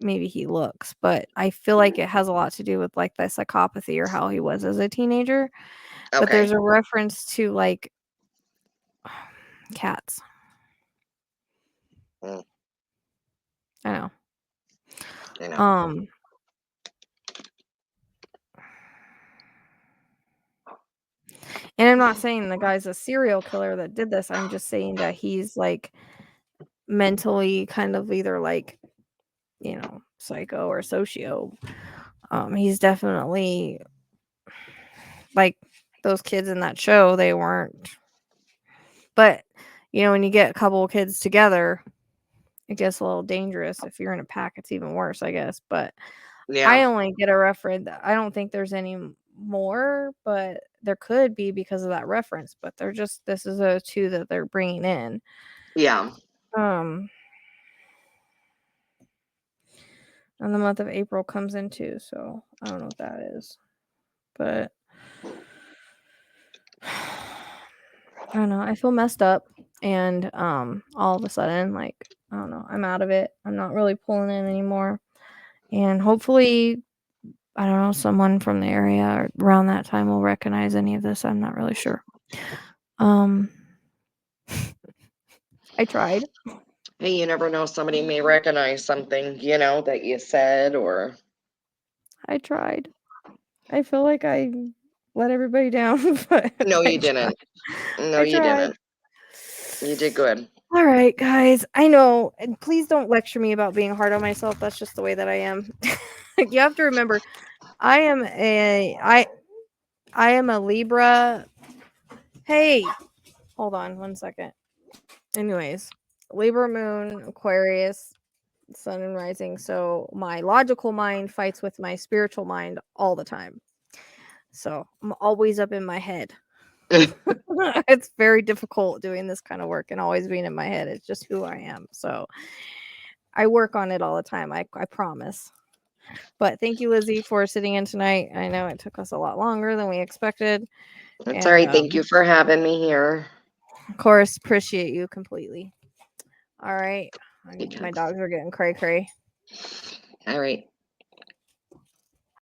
maybe he looks, but I feel like it has a lot to do with like the psychopathy or how he was as a teenager. Okay. But there's a reference to like cats. Mm. I know. And I'm not saying the guy's a serial killer that did this. I'm just saying that he's like mentally kind of either like, you know, psycho or socio. He's definitely like those kids in that show. They weren't, but you know, when you get a couple of kids together, it gets a little dangerous. If you're in a pack, it's even worse, I guess. But yeah. I only get a reference. I don't think there's any more, but there could be because of that reference. But they're just, this is a two that they're bringing in. Yeah. And the month of April comes in too, so I don't know what that is. But I don't know. I feel messed up, and all of a sudden, like I don't know, I'm out of it. I'm not really pulling in anymore, and hopefully, I don't know, someone from the area or around that time will recognize any of this. I'm not really sure. I tried. Hey, you never know. Somebody may recognize something, that you said or. I tried. I feel like I let everybody down, but No, I you didn't. tried. No, I you tried. didn't. You did good. All right, guys. I know, and please don't lecture me about being hard on myself. That's just the way that I am. You have to remember, I am a Libra. Hey, hold on 1 second. Anyways, Libra moon, Aquarius, sun and rising. So my logical mind fights with my spiritual mind all the time. So I'm always up in my head. It's very difficult doing this kind of work and always being in my head. It's just who I am. So I work on it all the time. I promise. But thank you, Lizzie, for sitting in tonight. I know it took us a lot longer than we expected. It's all right. Thank you for having me here. Of course, appreciate you completely. All right. My dogs are getting cray cray. All right.